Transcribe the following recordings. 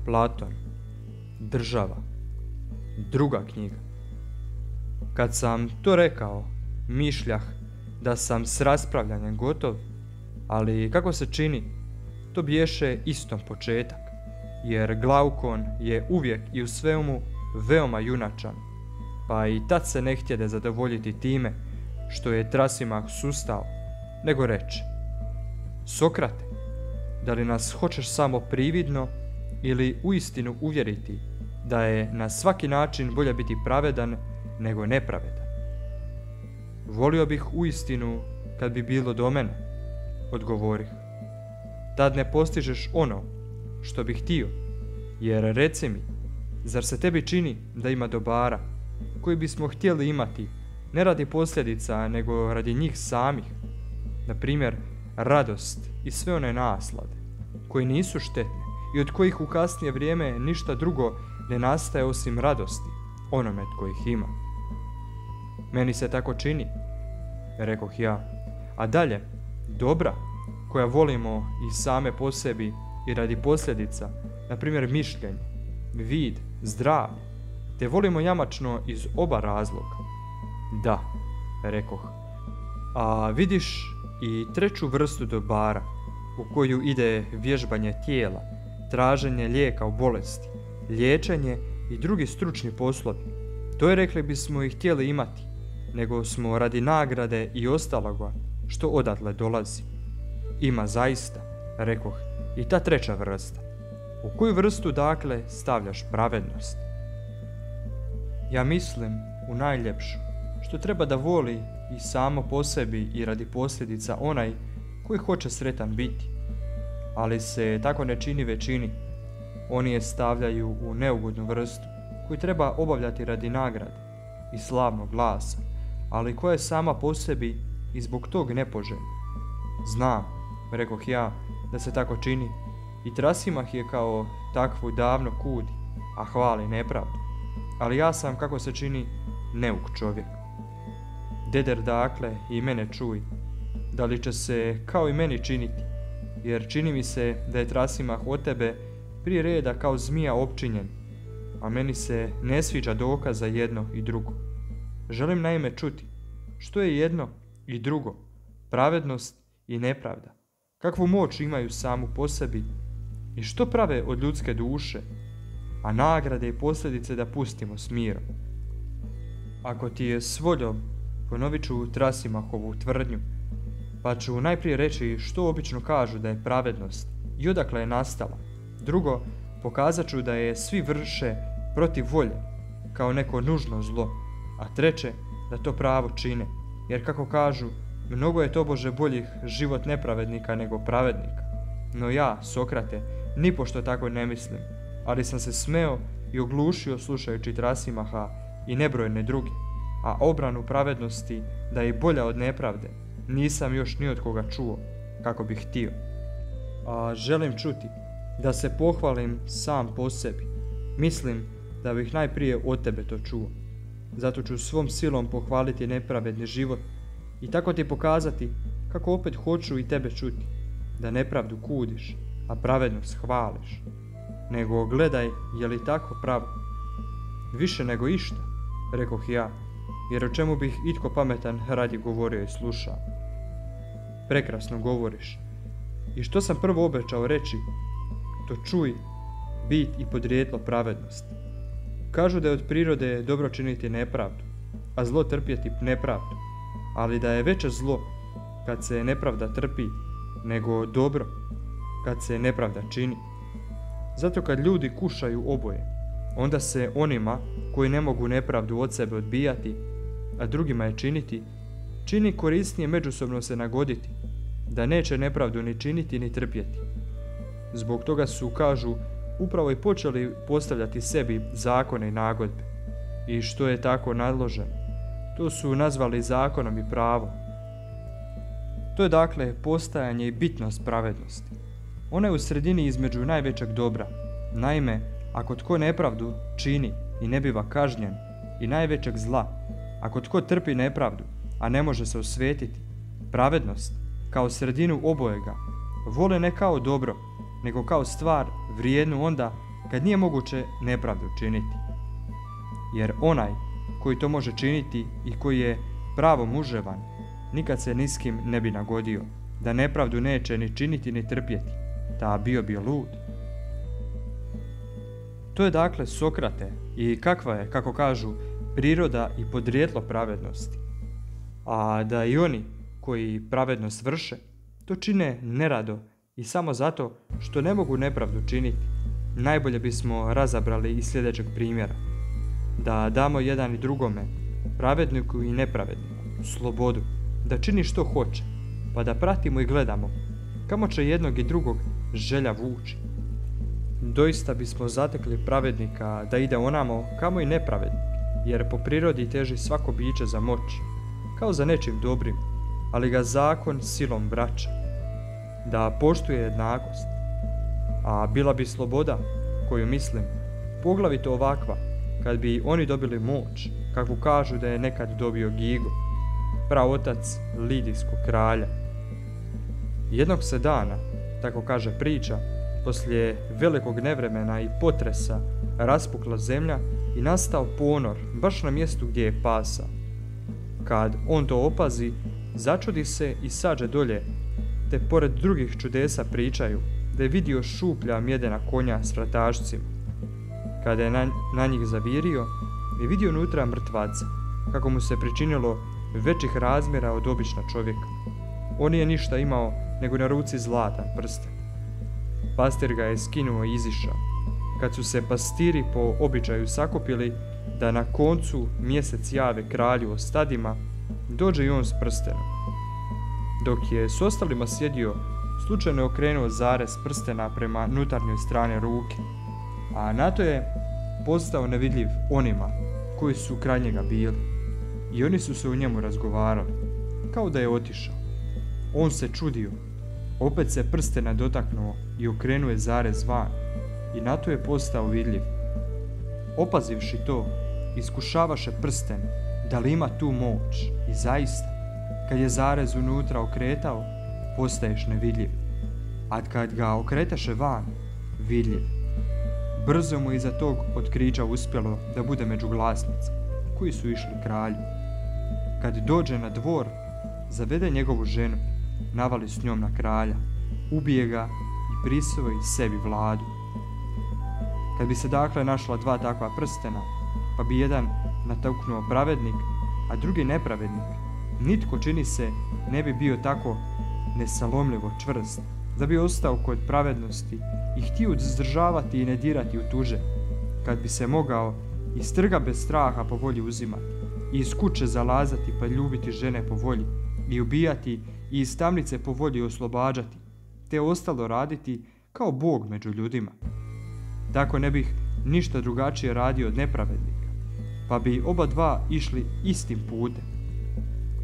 Platon. Država. Druga knjiga. Kad sam to rekao, mišljah da sam s raspravljanjem gotov, ali kako se čini, to biješe istom početak, jer Glaukon je uvijek i u svemu veoma junačan, pa i tad se ne htjede zadovoljiti time što je Trasimah sustao, nego reče: Sokrate, da li nas hoćeš samo prividno ili uistinu uvjeriti da je na svaki način bolje biti pravedan nego nepravedan? Volio bih uistinu kad bi bilo do mene, odgovorih. Tad ne postižeš ono što bih htio, jer reci mi, zar se tebi čini da ima dobara koji bismo htjeli imati ne radi posljedica nego radi njih samih, na primjer radost i sve one naslade koji nisu štetne i od kojih u kasnije vrijeme ništa drugo ne nastaje osim radosti onome tko ih ima? Meni se tako čini, rekoh ja. A dalje, dobra koja volimo i same po sebi i radi posljedica, na primjer mišljenje, vid, zdravlje, te volimo jamačno iz oba razloga. Da, rekoh. A vidiš i treću vrstu dobara u koju ide vježbanje tijela, traženje lijeka u bolesti, liječenje i drugi stručni poslovi. To je, rekli bismo, i htjeli imati, nego smo radi nagrade i ostaloga što odatle dolazi. Ima zaista, rekoh, i ta treća vrsta. U koju vrstu dakle stavljaš pravednost? Ja mislim u najljepšu, što treba da voli i samo po sebi i radi posljedica onaj koji hoće sretan biti. Ali se tako ne čini većini. Oni je stavljaju u neugodnu vrstu, koju treba obavljati radi nagrade i slavnog glasa, ali koja je sama po sebi i zbog tog nepoželjna. Znam, rekoh ja, da se tako čini, i Trasimah je kao takvu davno kudi, a hvali nepravdu. Ali ja sam, kako se čini, neuk čovjek. Deder dakle i mene čuj, da li će se kao i meni činiti, jer čini mi se da je Trasimah od tebe prije reda kao zmija opčinjen, a meni se ne sviđa dokaz za jedno i drugo. Želim naime čuti što je jedno i drugo, pravednost i nepravda, kakvu moć imaju samu po sebi i što prave od ljudske duše, a nagrade i posljedice da pustimo s mirom. Ako ti je s voljom, ponovit ću Trasimahovu tvrdnju, pa ću najprije reći što obično kažu da je pravednost i odakle je nastala. Drugo, pokazat ću da je svi vrše protiv volje, kao neko nužno zlo, a treće, da to pravo čine, jer kako kažu, mnogo je tobože boljih život nepravednika nego pravednika. No ja, Sokrate, nipošto tako ne mislim, ali sam se smeo i oglušio slušajući Trasimaha i nebrojne druge, a obranu pravednosti da je bolja od nepravde nisam još ni od koga čuo kako bih htio. A želim čuti da se pohvalim sam po sebi. Mislim da bih najprije od tebe to čuo. Zato ću svom silom pohvaliti nepravedni život i tako ti pokazati kako opet hoću i tebe čuti, da nepravdu kudiš, a pravednost hvališ. Nego gledaj je li tako pravo. Više nego išta, rekoh ja, jer o čemu bih itko pametan radi govorio i slušao. Prekrasno govoriš. I što sam prvo obećao reći, to čuj, bit i podrijetlo pravednosti. Kažu da je od prirode dobro činiti nepravdu, a zlo trpjeti nepravdu, ali da je veće zlo kad se nepravda trpi, nego dobro kad se nepravda čini. Zato kad ljudi kušaju oboje, onda se onima koji ne mogu nepravdu od sebe odbijati, a drugima je činiti, čini korisnije međusobno se nagoditi, da neće nepravdu ni činiti ni trpjeti. Zbog toga su, kažu, upravo i počeli postavljati sebi zakone i nagodbe. I što je tako nadloženo, to su nazvali zakonom i pravom. To je dakle postajanje i bitnost pravednosti. Ona je u sredini između najvećeg dobra. Naime, ako tko nepravdu čini i ne biva kažnjen, i najvećeg zla, ako tko trpi nepravdu, a ne može se osvetiti, pravednost, kao sredinu obojega, vole ne kao dobro, nego kao stvar vrijednu onda kad nije moguće nepravdu činiti. Jer onaj koji to može činiti i koji je pravo muževan, nikad se ni s kim ne bi nagodio, da nepravdu neće ni činiti ni trpjeti, ta bio bi lud. To je dakle Sokrate i kakva je, kako kažu, priroda i podrijetlo pravednosti. A da i oni koji pravednost vrše, to čine nerado i samo zato što ne mogu nepravdu činiti. Najbolje bismo razabrali iz sljedećeg primjera. Da damo jedan i drugome, pravedniku i nepravedniku, slobodu, da čini što hoće, pa da pratimo i gledamo kamo će jednog i drugog želja vući. Doista bismo zatekli pravednika da ide onamo kamo i nepravednik, jer po prirodi teži svako biće za moć, kao za nečim dobrim, ali ga zakon silom vraća, da poštuje jednakost. A bila bi sloboda, koju mislim, poglavito ovakva, kad bi oni dobili moć, kakvu kažu da je nekad dobio Gigo, praotac Lidijskog kralja. Jednog se dana, tako kaže priča, poslije velikog nevremena i potresa raspukla zemlja i nastao ponor baš na mjestu gdje je pasao. Kad on to opazi, začudi se i sađe dolje, te pored drugih čudesa pričaju da je vidio šuplja mjedena konja s vratašcima. Kada je na njih zavirio, je vidio unutra mrtvaca, kako mu se pričinilo većih razmjera od obična čovjeka. On nije ništa imao nego na ruci zlatan prsten. Pastir ga je skinuo i izišao. Kad su se pastiri po običaju sakupili da na koncu mjesec jave kralju o stadima, dođe i on s prstenom. Dok je s ostalima sjedio, slučajno je okrenuo zarez prstena prema unutarnjoj strani ruke, a na to je postao nevidljiv onima koji su kraj njega bili. I oni su se u njemu razgovarali, kao da je otišao. On se čudio, opet se prstena dotaknuo i okrenuo je zarez van, i na to je postao vidljiv. Opazivši to, iskušavaše prsten da li ima tu moć, i zaista, kad je zarez unutra okretao, postaješ nevidljiv, a kad ga okretaše van, vidljiv. Brzo mu iza tog otkrića uspjelo da bude među glasnicima, koji su išli kralju. Kad dođe na dvor, zavede njegovu ženu, navali s njom na kralja, ubije ga i prisvoji sebi vladu. Kad bi se dakle našla dva takva prstena, pa bi jedan natuknuo pravednik, a drugi nepravednik, nitko, čini se, ne bi bio tako nesalomljivo čvrst, da bi ostao kod pravednosti i htio izdržavati i ne dirati u tuđe, kad bi se mogao iz trga bez straha po volji uzimati, i iz kuće zalazati pa ljubiti žene po volji, i ubijati i iz tamnice po volji oslobađati, te ostalo raditi kao Bog među ljudima. Tako ne bih ništa drugačije radio od nepravednika, pa bi oba dva išli istim putem.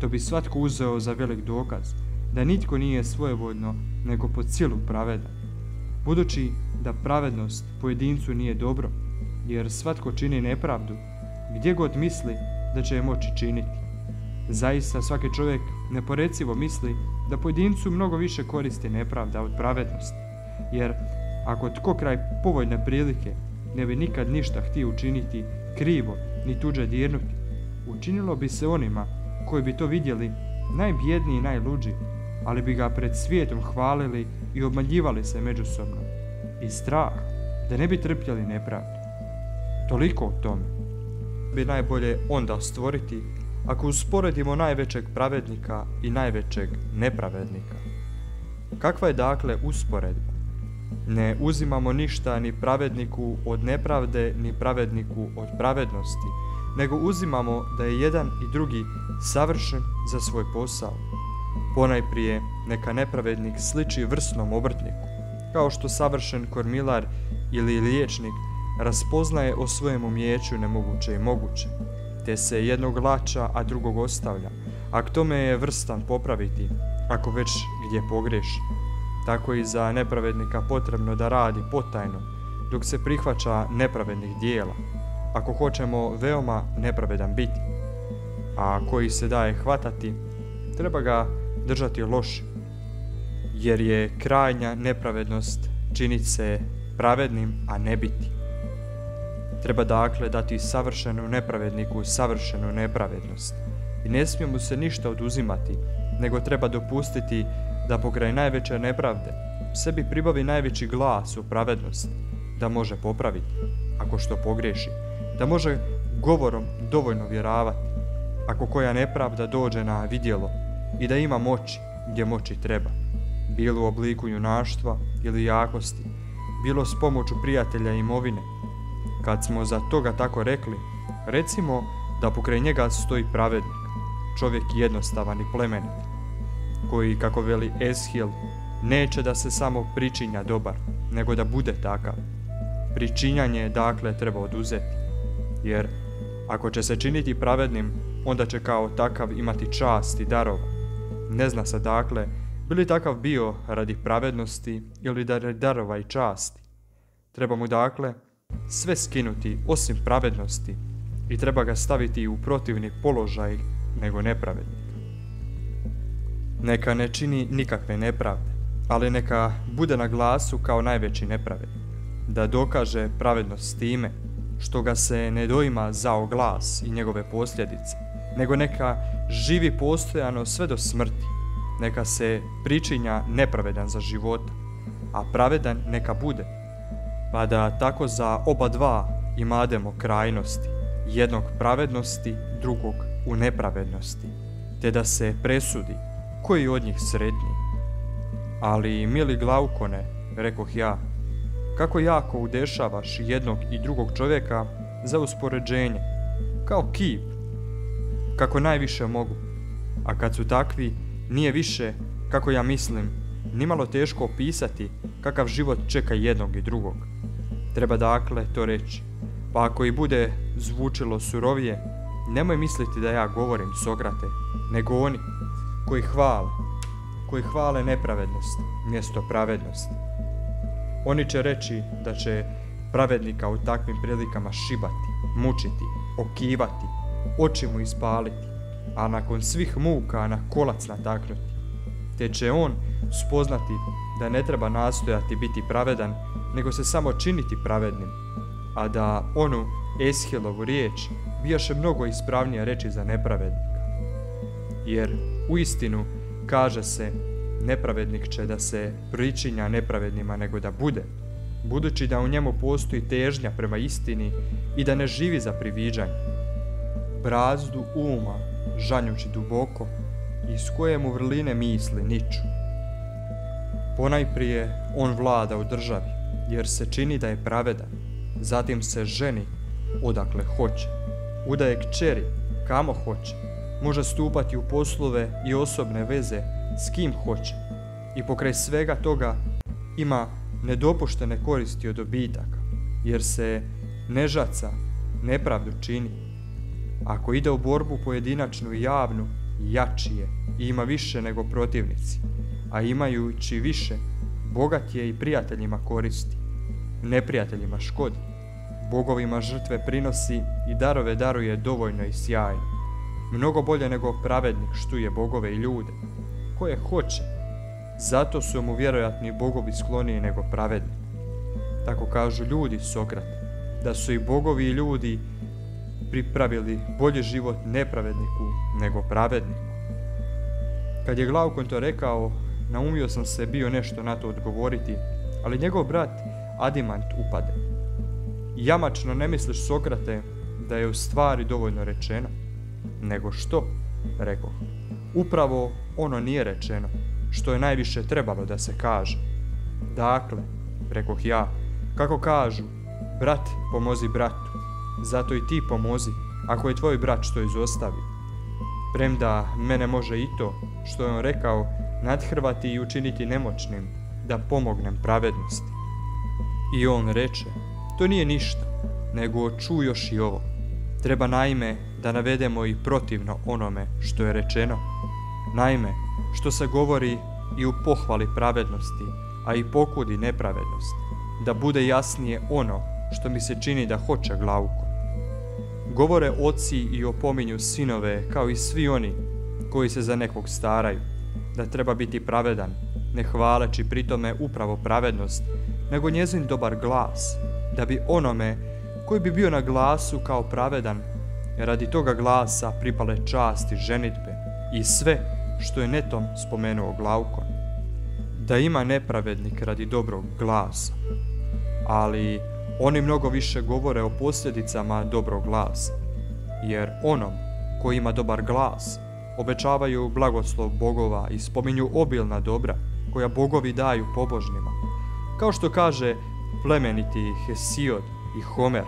To bi svatko uzeo za velik dokaz da nitko nije svojevoljno nego po cijelu pravedan, budući da pravednost pojedincu nije dobro, jer svatko čini nepravdu gdje god misli da će je moći činiti. Zaista svaki čovjek neporecivo misli da pojedincu mnogo više koristi nepravda od pravednosti, jer ako tko kraj povoljne prilike ne bi nikad ništa htio učiniti krivo ni tuđe dirnuti, učinilo bi se onima koji bi to vidjeli najbjedniji i najluđi, ali bi ga pred svijetom hvalili i obmanjivali se međusobno, i strah da ne bi trpjeli nepravdu. Toliko o tome. Bi najbolje onda stvoriti ako usporedimo najvećeg pravednika i najvećeg nepravednika. Kakva je dakle usporedba? Ne uzimamo ništa ni pravedniku od nepravde, ni pravedniku od pravednosti, nego uzimamo da je jedan i drugi savršen za svoj posao. Ponajprije neka nepravednik sliči vrsnom obrtniku, kao što savršen kormilar ili liječnik raspoznaje o svojem umijeću nemoguće i moguće, te se jednog lača, a drugog ostavlja, a k tome je vrstan popraviti, ako već gdje pogriješi. Tako i za nepravednika potrebno da radi potajno, dok se prihvaća nepravednih dijela, ako hoćemo veoma nepravedan biti. A koji se daje hvatati, treba ga držati lošim, jer je krajnja nepravednost činit se pravednim, a ne biti. Treba dakle dati savršenu nepravedniku savršenu nepravednost. I ne smije mu se ništa oduzimati, nego treba dopustiti da pokraj najveće nepravde sebi pribavi najveći glas u pravednosti, da može popraviti, ako što pogriješi, da može govorom dovoljno vjeravati, ako koja nepravda dođe na vidjelo, i da ima moći gdje moći treba, bilo u obliku junaštva ili jakosti, bilo s pomoću prijatelja i imovine. Kad smo za toga tako rekli, recimo da pokraj njega stoji pravednik, čovjek jednostavan i plemenit, koji, kako veli Eshil, neće da se samo pričinja dobar, nego da bude takav. Pričinjanje dakle treba oduzeti, jer ako će se činiti pravednim, onda će kao takav imati čast i darova. Ne zna se dakle, bi li takav bio radi pravednosti ili radi darova i časti. Treba mu dakle sve skinuti osim pravednosti i treba ga staviti u protivni položaj nego nepravednika. Neka ne čini nikakve nepravde, ali neka bude na glasu kao najveći nepravednik, da dokaže pravednost time što ga se ne doima zao glas i njegove posljedice, nego neka živi postojano sve do smrti, neka se pričinja nepravedan za života, a pravedan neka bude, pa da tako za oba dva imademo krajnosti, jednog pravednosti, drugog u nepravednosti, te da se presudi koji od njih sretniji. Ali, mili Glaukone, rekoh ja, kako jako udešavaš jednog i drugog čovjeka za uspoređenje, kao kip, kako najviše mogu, a kad su takvi, nije više, kako ja mislim, nimalo teško opisati kakav život čeka jednog i drugog. Treba dakle to reći, pa ako i bude zvučilo surovije, nemoj misliti da ja govorim, Sokrate, nego oni koji hvale nepravednost mjesto pravednosti. Oni će reći da će pravednika u takvim prilikama šibati, mučiti, okivati, oči mu ispaliti, a nakon svih muka na kolac nataknuti. Te će on spoznati da ne treba nastojati biti pravedan, nego se samo činiti pravednim, a da onu Eshilovu riječ bijaše mnogo ispravnije reći za nepravednika. Jer uistinu kaže se, nepravednik će da se pričinja nepravednima nego da bude, budući da u njemu postoji težnja prema istini i da ne živi za priviđanje. Brazdu uma, žanjući duboko, iz koje mu vrline misli niču. Ponajprije on vlada u državi, jer se čini da je pravedan, zatim se ženi odakle hoće, udaje kćeri kamo hoće, može stupati u poslove i osobne veze s kim hoće i pokraj svega toga ima nedopuštene koristi od dobitaka, jer se ne žaca, nepravdu čini. Ako ide u borbu pojedinačnu i javnu, jači je i ima više nego protivnici, a imajući više, bogat je i prijateljima koristi, neprijateljima škodi, bogovima žrtve prinosi i darove daruje dovoljno i sjajno, mnogo bolje nego pravednik štuje bogove i ljude, koje hoće, zato su mu vjerojatni bogovi skloniji nego pravednik. Tako kažu ljudi, Sokrate, da su i bogovi i ljudi pripravili bolji život nepravedniku nego pravedniku. Kad je Glaukon to rekao, naumio sam se bio nešto na to odgovoriti, ali njegov brat Adimant upade. Jamačno ne misliš, Sokrate, da je u stvari dovoljno rečeno? Nego što, rekoh, upravo ono nije rečeno, što je najviše trebalo da se kaže. Dakle, rekoh ja, kako kažu, brat pomozi bratu, zato i ti pomozi, ako je tvoj brat što izostavio. Premda mene može i to, što je on rekao, nadhrvati i učiniti nemoćnim, da pomognem pravednosti. I on reče, to nije ništa, nego čuj još i ovo. Treba naime da navedemo i protivno onome što je rečeno. Naime, što se govori i u pohvali pravednosti, a i pokudi nepravednosti, da bude jasnije ono što mi se čini da hoće Glaukon. Govore oci i opominju sinove kao i svi oni koji se za nekog staraju, da treba biti pravedan, ne hvaleći pritome upravo pravednost, nego njezin dobar glas, da bi onome koji bi bio na glasu kao pravedan, radi toga glasa pripale časti ženidbe i sve što je netom spomenuo Glaukon. Da ima nepravednik radi dobrog glasa, ali oni mnogo više govore o posljedicama dobrog glasa, jer onom koji ima dobar glas obećavaju blagoslov bogova i spominju obilna dobra koja bogovi daju pobožnima. Kao što kaže plemeniti Hesiod i Homer,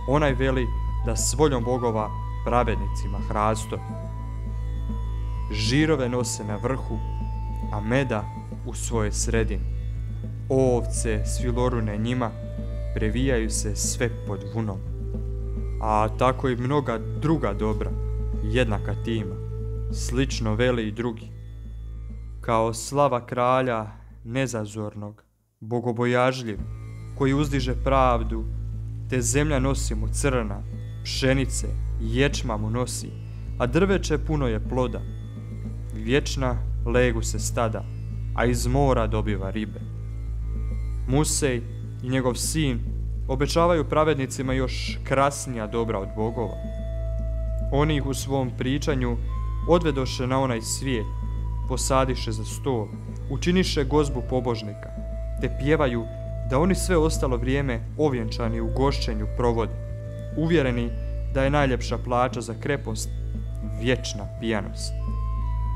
onaj veli da s voljom bogova pravednicima hrasto. Žirove nose na vrhu, a meda u svojoj sredini. Ovce svilorune njima, previjaju se sve pod vunom. A tako i mnoga druga dobra, jednaka tima, slično veli i drugi. Kao slava kralja nezazornog, bogobojažljiv, koji uzdiže pravdu, te zemlja nosi mu crna, pšenice, ječma mu nosi, a drveće puno je ploda. Vječna legu se stada, a iz mora dobiva ribe. Musej i njegov sin obećavaju pravednicima još krasnija dobra od bogova. Oni ih u svom pričanju odvedoše na onaj svijet, posadiše za stol, učiniše gozbu pobožnika, te pjevaju da oni sve ostalo vrijeme ovjenčani u gošćenju provode, uvjereni da je najljepša plaća za krepost vječna pijanost.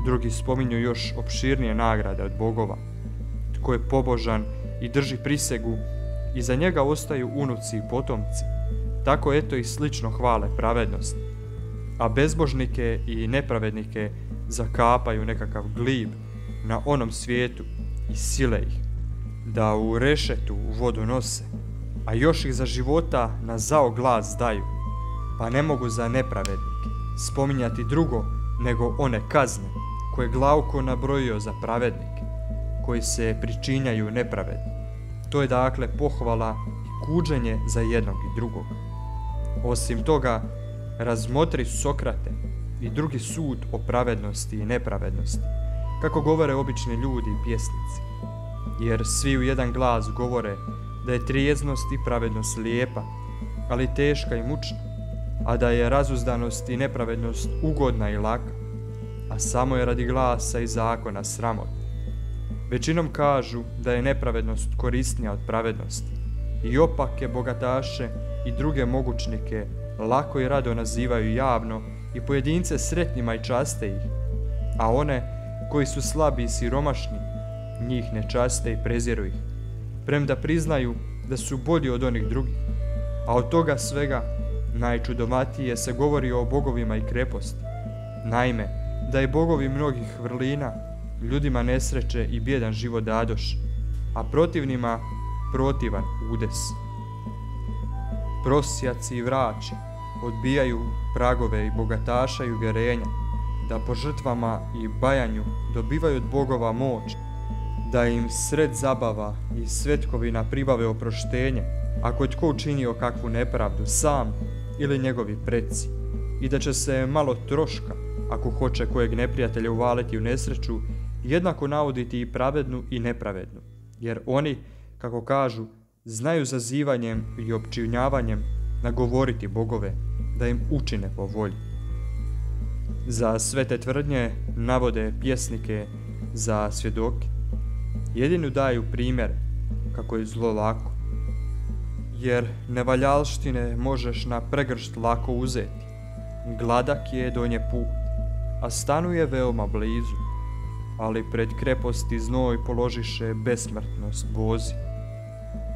Drugi spominju još opširnije nagrade od bogova. Tko je pobožan i drži prisegu, iza njega ostaju unuci i potomci. Tako eto i slično hvale pravednost. A bezbožnike i nepravednike zakapaju nekakav glib na onom svijetu i sile ih, da u rešetu vodu nose, a još ih za života na zao glas daju, pa ne mogu za nepravednike spominjati drugo nego one kazne koje Glaukon nabrojio za pravednike, koji se pričinjaju nepravedni. To je dakle pohvala i kuđenje za jednog i drugog. Osim toga, razmotri Sokrate i drugi sud o pravednosti i nepravednosti, kako govore obični ljudi i pjesnici. Jer svi u jedan glas govore da je trijeznost i pravednost lijepa, ali teška i mučna, a da je razuzdanost i nepravednost ugodna i laka, a samo je radi glasa i zakona sramot. Većinom kažu da je nepravednost korisnija od pravednosti i opake bogataše i druge mogućnike lako i rado nazivaju javno i pojedince sretnima i časte ih, a one koji su slabi i siromašni njih ne časte i preziru ih, premda priznaju da su bolji od onih drugih, a od toga svega najčudovatije se govori o bogovima i kreposti. Naime, da je bogovi mnogih vrlina ljudima nesreće i bjedan život dadoš, a protivnima protivan udes. Prosjaci i vraći odbijaju pragove i bogataša i uvjerenja, da po žrtvama i bajanju dobivaju od bogova moć, da im sred zabava i svetkovina pribave oproštenje, ako je tko učinio kakvu nepravdu, sam ili njegovi preci, i da će se malo troška, ako hoće kojeg neprijatelja uvaliti u nesreću, jednako navoditi i pravednu i nepravednu, jer oni, kako kažu, znaju zazivanjem i opčinjavanjem nagovoriti bogove, da im učine po volji. Za sve te tvrdnje navode pjesnike za svjedoke. Jedinu daju primjer kako je zlo lako, jer nevaljalštine možeš na pregršt lako uzeti. Gladak je do nje put, a stanuje veoma blizu, ali pred kreposti znoj položiše besmrtnost bozi.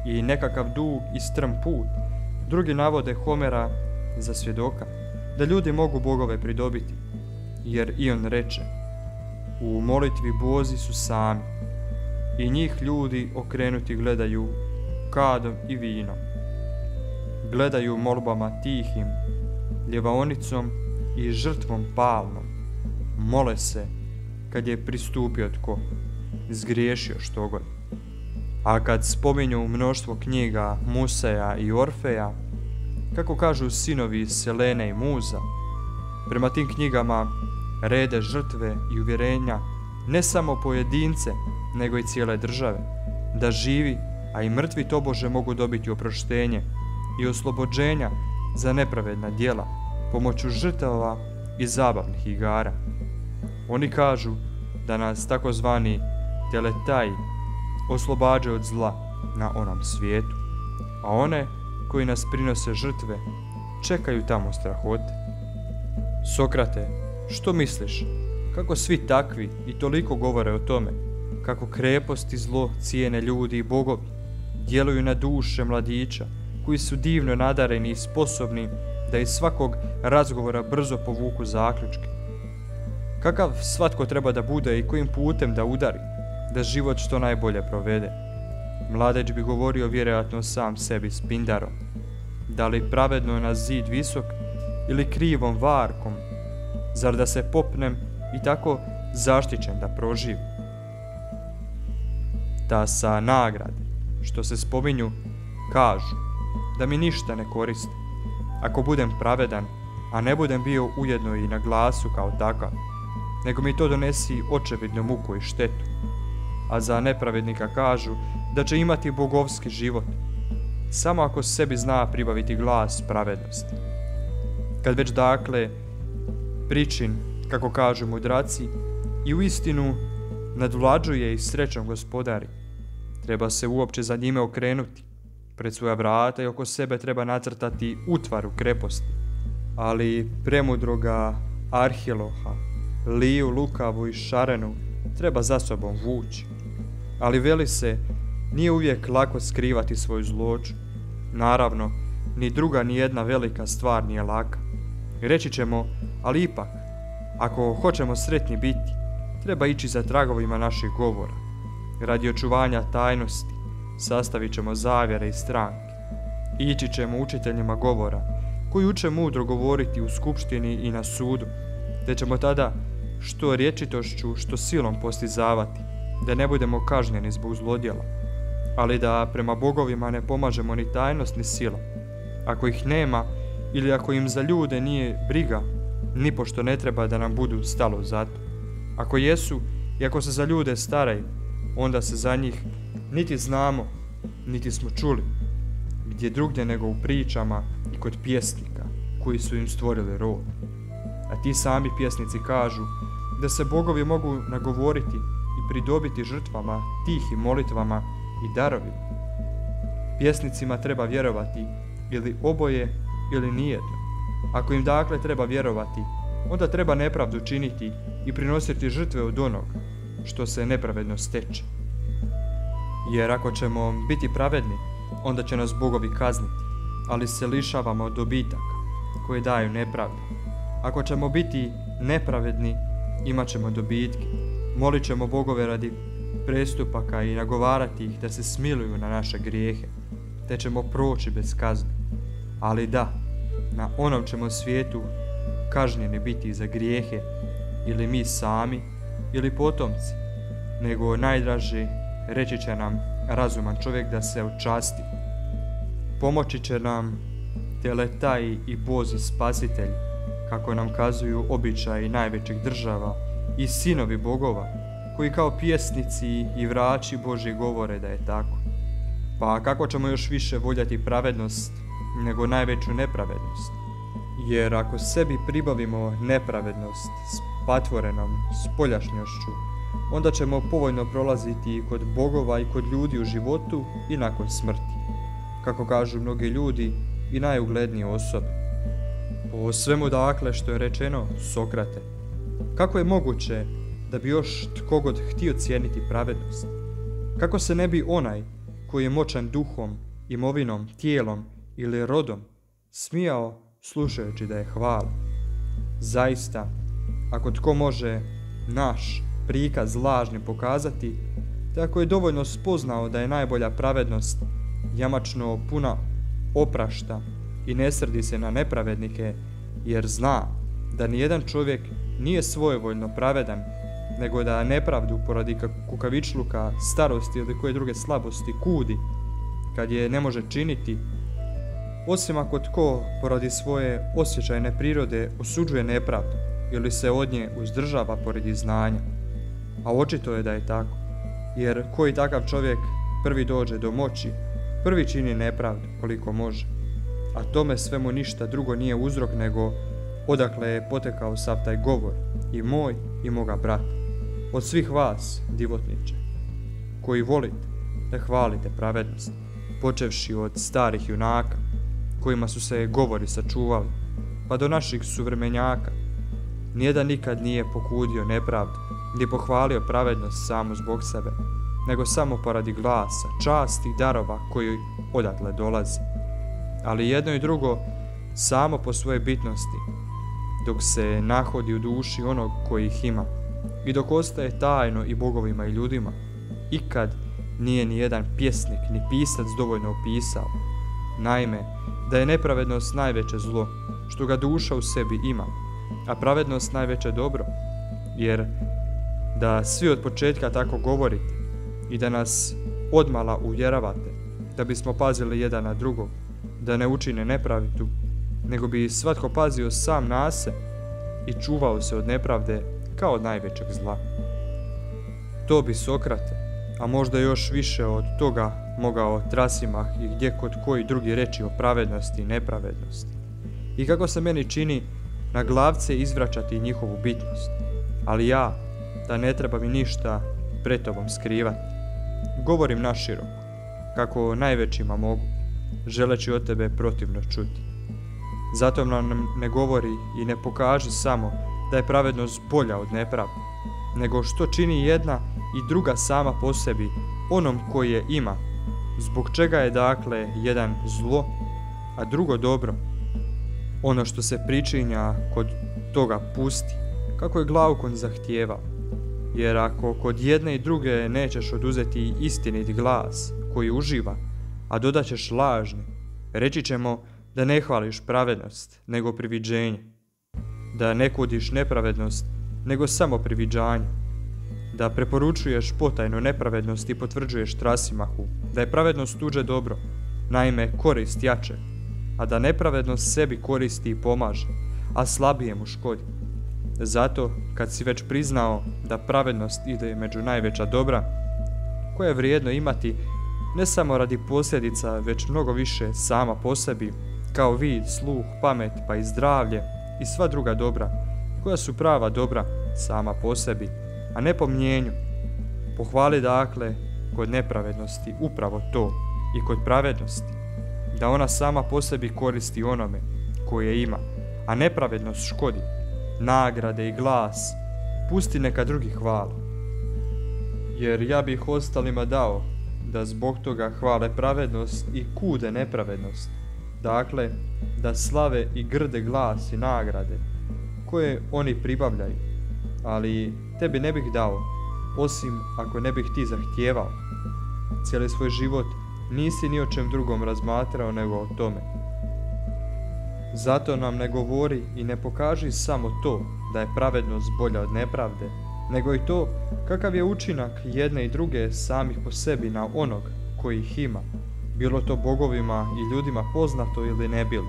I nekakav dug i strm put, drugi navode Homera za svjedoka, da ljudi mogu bogove pridobiti, jer i on reče, u molitvi bozi su sami, i njih ljudi okrenuti gledaju kadom i vinom. Gledaju molbama tihim, ljevaonicom i žrtvom palnom. Mole se kad je pristupio tko, zgriješio štogod. A kad spominju mnoštvo knjiga Museja i Orfeja, kako kažu sinovi Selene i Muza, prema tim knjigama rede žrtve i uvjerenja ne samo pojedince, nego i cijele države, da živi, a i mrtvi tobože mogu dobiti oproštenje i oslobođenja za nepravedna djela pomoću žrtava i zabavnih igara. Oni kažu da nas takozvani teletaji oslobađaju od zla na onom svijetu, a one koji nas prinose žrtve čekaju tamo strahote. Sokrate, što misliš? Kako svi takvi i toliko govore o tome, kako krepost i zlo cijene ljudi i bogovi, djeluju na duše mladića, koji su divno nadareni i sposobni da iz svakog razgovora brzo povuku zaključke. Kakav svatko treba da bude i kojim putem da udari, da život što najbolje provede. Mladeć bi govorio vjerojatno sam sebi s pindarom. Da li pravedno na zid visok ili krivom varkom, zar da se popnem i tako zaštićen da proživim. Da sa nagrade, što se spominju, kažu da mi ništa ne koriste, ako budem pravedan, a ne budem bio ujedno i na glasu kao takav, nego mi to donesi očevidnu muku i štetu. A za nepravednika kažu da će imati bogovski život, samo ako sebi zna pribaviti glas pravednosti. Kad već dakle pričin, kako kažu mudraci, i u istinu nadvlađuje i srećom gospodari, treba se uopće za njime okrenuti. Pred svoja vrata i oko sebe treba nacrtati utvaru kreposti, ali premudroga Arhiloha, liju lukavu i šarenu treba za sobom vući. Ali veli se, nije uvijek lako skrivati svoju zloću. Naravno, ni druga ni jedna velika stvar nije laka. Reći ćemo, ali ipak, ako hoćemo sretni biti, treba ići za tragovima naših govora. Radi očuvanja tajnosti sastavit ćemo zavjere i stranke. Ići ćemo učiteljima govora, koji uče mudro govoriti u skupštini i na sudu, te ćemo tada što rječitošću, što silom postizavati, da ne budemo kažnjeni zbog zlodjela, ali da prema bogovima ne pomažemo ni tajnost ni sila. Ako ih nema ili ako im za ljude nije briga, nipošto ne treba da nam budu stalo za to. Ako jesu i ako se za ljude staraju, onda se za njih niti znamo, niti smo čuli, gdje drugdje nego u pričama i kod pjesnika koji su im stvorili rod. A ti sami pjesnici kažu da se bogovi mogu nagovoriti i pridobiti žrtvama, tihim molitvama i darovima. Pjesnicima treba vjerovati ili oboje ili nijedno. Ako im dakle treba vjerovati, onda treba nepravdu činiti i prinositi žrtve od onog što se nepravedno steče. Jer ako ćemo biti pravedni, onda će nas bogovi kazniti, ali se lišavamo od dobitaka koje daju nepravdu. Ako ćemo biti nepravedni, imat ćemo dobitke. Molit ćemo bogove radi prestupaka i nagovarati ih da se smiluju na naše grijehe, te ćemo proći bez kazne. Ali da, na onom ćemo svijetu kažnjeni biti za grijehe, ili mi sami, ili potomci, nego najdraži reći će nam razuman čovjek da se očasti. Pomoći će nam teletaji i bozi spasitelj, kako nam kazuju običaji najvećih država i sinovi bogova, koji kao pjesnici i vraći Božji govore da je tako. Pa kako ćemo još više voljeti pravednost nego najveću nepravednost? Jer ako sebi pribavimo nepravednost s patvorenom spoljašnjošću, onda ćemo povoljno prolaziti i kod bogova i kod ljudi u životu i nakon smrti, kako kažu mnogi ljudi i najuglednije osobe. O svemu dakle što je rečeno, Sokrate, kako je moguće da bi još tko god htio cijeniti pravednost? Kako se ne bi onaj koji je moćan duhom, imovinom, tijelom ili rodom smijao slušajući da je hvale? Zaista, ako tko može naš prikaz lažni pokazati, te ako je dovoljno spoznao da je najbolja pravednost jamačno puna oprašta i ne srdi se na nepravednike, jer zna da nijedan čovjek nije svojevoljno pravedan, nego da nepravdu poradi kukavičluka, starosti ili koje druge slabosti kudi, kad je ne može činiti, osim ako tko poradi svoje osjećajne prirode osuđuje nepravdu ili se od nje uzdržava pored znanja. A očito je da je tako. jer koji takav čovjek prvi dođe do moći, prvi čini nepravdu koliko može. A tome svemu ništa drugo nije uzrok nego odakle je potekao sav taj govor, i moj i moga brata. Od svih vas, divotniče, koji volite da hvalite pravednost, počevši od starih junaka, kojima su se govori sačuvali, pa do naših suvremenjaka, nijedan nikad nije pokudio nepravdu, ni pohvalio pravednost samo zbog sebe, nego samo poradi glasa, časti i darova koji odatle dolaze. Ali jedno i drugo samo po svojoj bitnosti, dok se nahodi u duši onog koji ih ima i dok ostaje tajno i bogovima i ljudima, ikad nije ni jedan pjesnik ni pisac dovoljno opisao. Naime, da je nepravednost najveće zlo, što ga duša u sebi ima, a pravednost najveće dobro, jer da svi od početka tako govorite i da nas odmala uvjeravate, da bismo pazili jedan na drugog, da ne učine nepravdu, nego bi svatko pazio sam na se i čuvao se od nepravde kao od najvećeg zla. To bi Sokrate, a možda još više od toga, mogao Trasimah i gdje kod koji drugi reći o pravednosti i nepravednosti. I kako se meni čini, na glavce izvraćati njihovu bitnost, ali ja, da ne treba mi ništa pred tobom skrivati, govorim naširoko, kako najvećima mogu, želeći od tebe protivno čuti. Zato nam ne govori i ne pokaži samo da je pravednost bolja od nepravde, nego što čini jedna i druga sama po sebi onom koji je ima, zbog čega je dakle jedan zlo, a drugo dobro. Ono što se pričinja kod toga pusti, kako je Glaukon zahtijevao. Jer ako kod jedne i druge nećeš oduzeti istinit glas koji uživa, a dodat ćeš lažni, reći ćemo da ne hvališ pravednost, nego priviđenje, da ne kudiš nepravednost, nego samo priviđanje, da preporučuješ potajno nepravednost i potvrđuješ Trasimahu, da je pravednost tuđe dobro, naime korist jače, a da nepravednost sebi koristi i pomaže, a slabijemu škodi. Zato, kad si već priznao da pravednost ide među najveća dobra, koje je vrijedno imati ne samo radi posljedica, već mnogo više sama po sebi, kao vid, sluh, pamet, pa i zdravlje i sva druga dobra, koja su prava dobra sama po sebi, a ne po mnjenju. Pohvali dakle kod nepravednosti upravo to i kod pravednosti, da ona sama po sebi koristi onome koje ima, a nepravednost škodi, nagrade i glas, pusti neka drugi hvale. Jer ja bih ostalima dao da zbog toga hvale pravednost i kude nepravednost, dakle da slave i grde glas i nagrade koje oni pribavljaju, ali tebi ne bih dao, osim ako ne bih ti zahtijevao. Cijeli svoj život nisi ni o čem drugom razmatrao nego o tome. Zato nam ne govori i ne pokaži samo to da je pravednost bolja od nepravde, nego i to kakav je učinak jedne i druge samih po sebi na onog koji ih ima, bilo to bogovima i ljudima poznato ili ne bilo.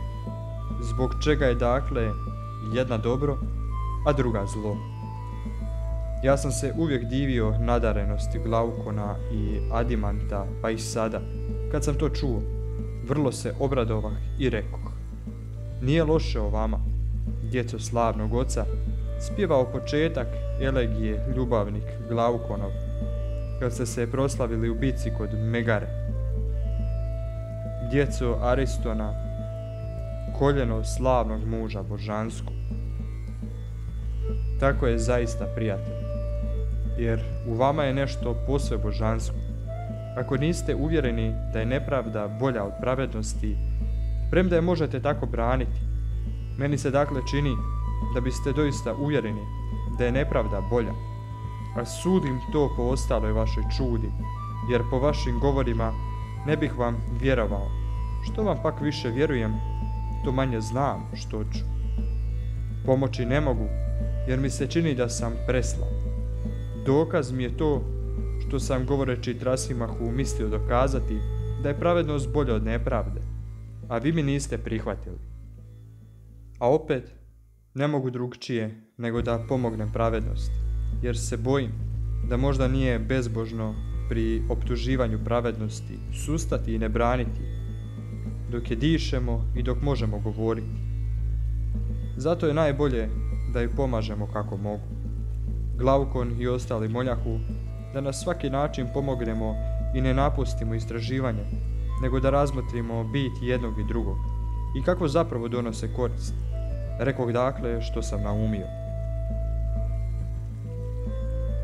Zbog čega je dakle jedna dobro, a druga zlo. Ja sam se uvijek divio nadarenosti Glaukona i Adimanta, pa i sada, kad sam to čuo, vrlo se obradovah i rekoh: nije loše o vama, djeco slavnog oca, spjevao početak elegije ljubavnik Glaukonov, kad ste se proslavili u bici kod Megare. Djeco Aristona, koljeno slavnog muža božanskog. Tako je zaista, prijatelj, jer u vama je nešto posve božansko. Ako niste uvjereni da je nepravda bolja od pravednosti, premda je možete tako braniti, meni se dakle čini da biste doista uvjereni da je nepravda bolja, a sudim to po ostaloj vašoj čudi, jer po vašim govorima ne bih vam vjerovao. Što vam pak više vjerujem, to manje znam što ću. Pomoći ne mogu, jer mi se čini da sam preslab. Dokaz mi je to što sam govoreći Trasimahu mislio dokazati da je pravednost bolja od nepravde, a vi mi niste prihvatili. A opet, ne mogu drugčije nego da pomognem pravednosti, jer se bojim da možda nije bezbožno pri optuživanju pravednosti sustati i ne braniti, dok je dišemo i dok možemo govoriti. Zato je najbolje da ju pomažemo kako mogu. Glaukon i ostali moljahu da na svaki način pomognemo i ne napustimo istraživanje, nego da razmotrimo bit jednog i drugog i kako zapravo donose korist. Rekoh dakle što sam naumio.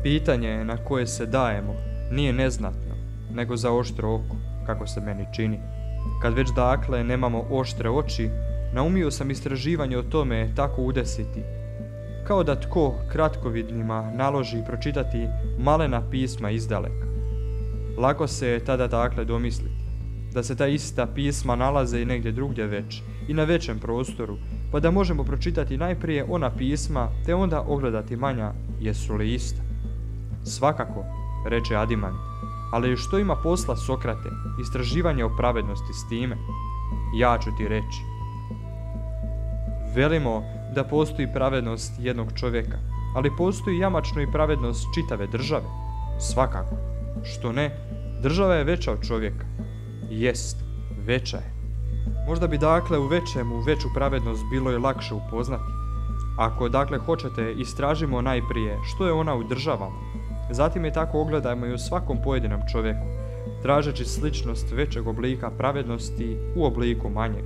Pitanje na koje se dajemo nije neznatno, nego za oštro oko, kako se meni čini. Kad već dakle nemamo oštre oči, naumio sam istraživanje o tome tako udesiti, kao da tko kratkovidnima naloži pročitati malena pisma izdaleka. Lako se tada dakle domisliti da se ta ista pisma nalaze i negdje drugdje već i na većem prostoru, pa da možemo pročitati najprije ona pisma te onda ogledati manja jesu li ista. Svakako, reče Adimant, ali što ima posla Sokrate, istraživanje o pravednosti s time? Ja ću ti reći. Velimo da postoji pravednost jednog čovjeka, ali postoji jamačno i pravednost čitave države. Svakako. Što ne, država je veća od čovjeka. Jest, veća je. Možda bi dakle u većemu veću pravednost bilo je lakše upoznati. Ako dakle hoćete, istražimo najprije što je ona u državama. Zatim je tako ogledajmo i u svakom pojedinom čovjeku, tražeći sličnost većeg oblika pravednosti u obliku manjeg.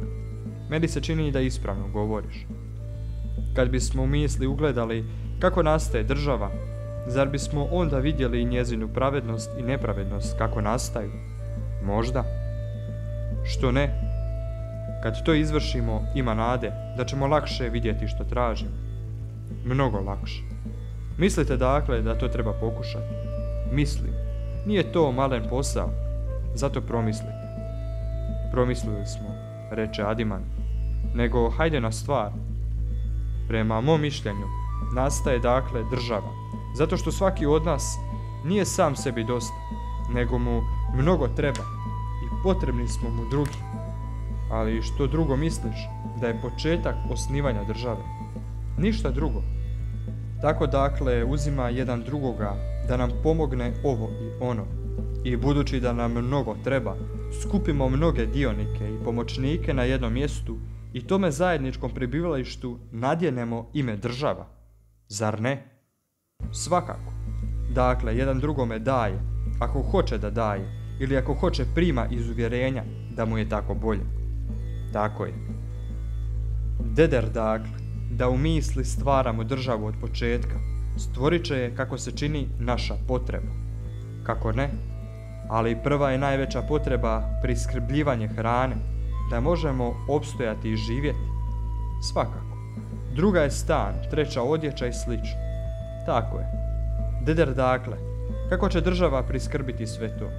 Meni se čini da ispravno govoriš. Kad bismo u misli ugledali kako nastaje država, zar bismo onda vidjeli i njezinu pravednost i nepravednost kako nastaju? Možda. Što ne? Kad to izvršimo, ima nade da ćemo lakše vidjeti što tražimo. Mnogo lakše. Mislite dakle da to treba pokušati? Mislim. Nije to malen posao. Zato promislite. Promislili smo, reče Adimant. Nego hajde na stvar. Prema mom mišljenju, nastaje dakle država. Zato što svaki od nas nije sam sebi dosta, nego mu mnogo treba i potrebni smo mu drugi. Ali što drugo misliš da je početak osnivanja države? Ništa drugo. Tako dakle uzima jedan drugoga da nam pomogne ovo i ono. I budući da nam mnogo treba, skupimo mnoge dionike i pomoćnike na jednom mjestu i tome zajedničkom prebivalištu nadjenemo ime država. Zar ne? Svakako. Dakle, jedan drugome daje, ako hoće da daje, ili ako hoće prima iz uvjerenja da mu je tako bolje. Tako je. Deder dakle, da u misli stvaramo državu od početka, stvorit će je kako se čini naša potreba. Kako ne? Ali prva je najveća potreba priskrbljivanje hrane, da možemo opstojati i živjeti. Svakako. Druga je stan, treća odjeća i slično. Tako je. Deder dakle, kako će država priskrbiti sve to?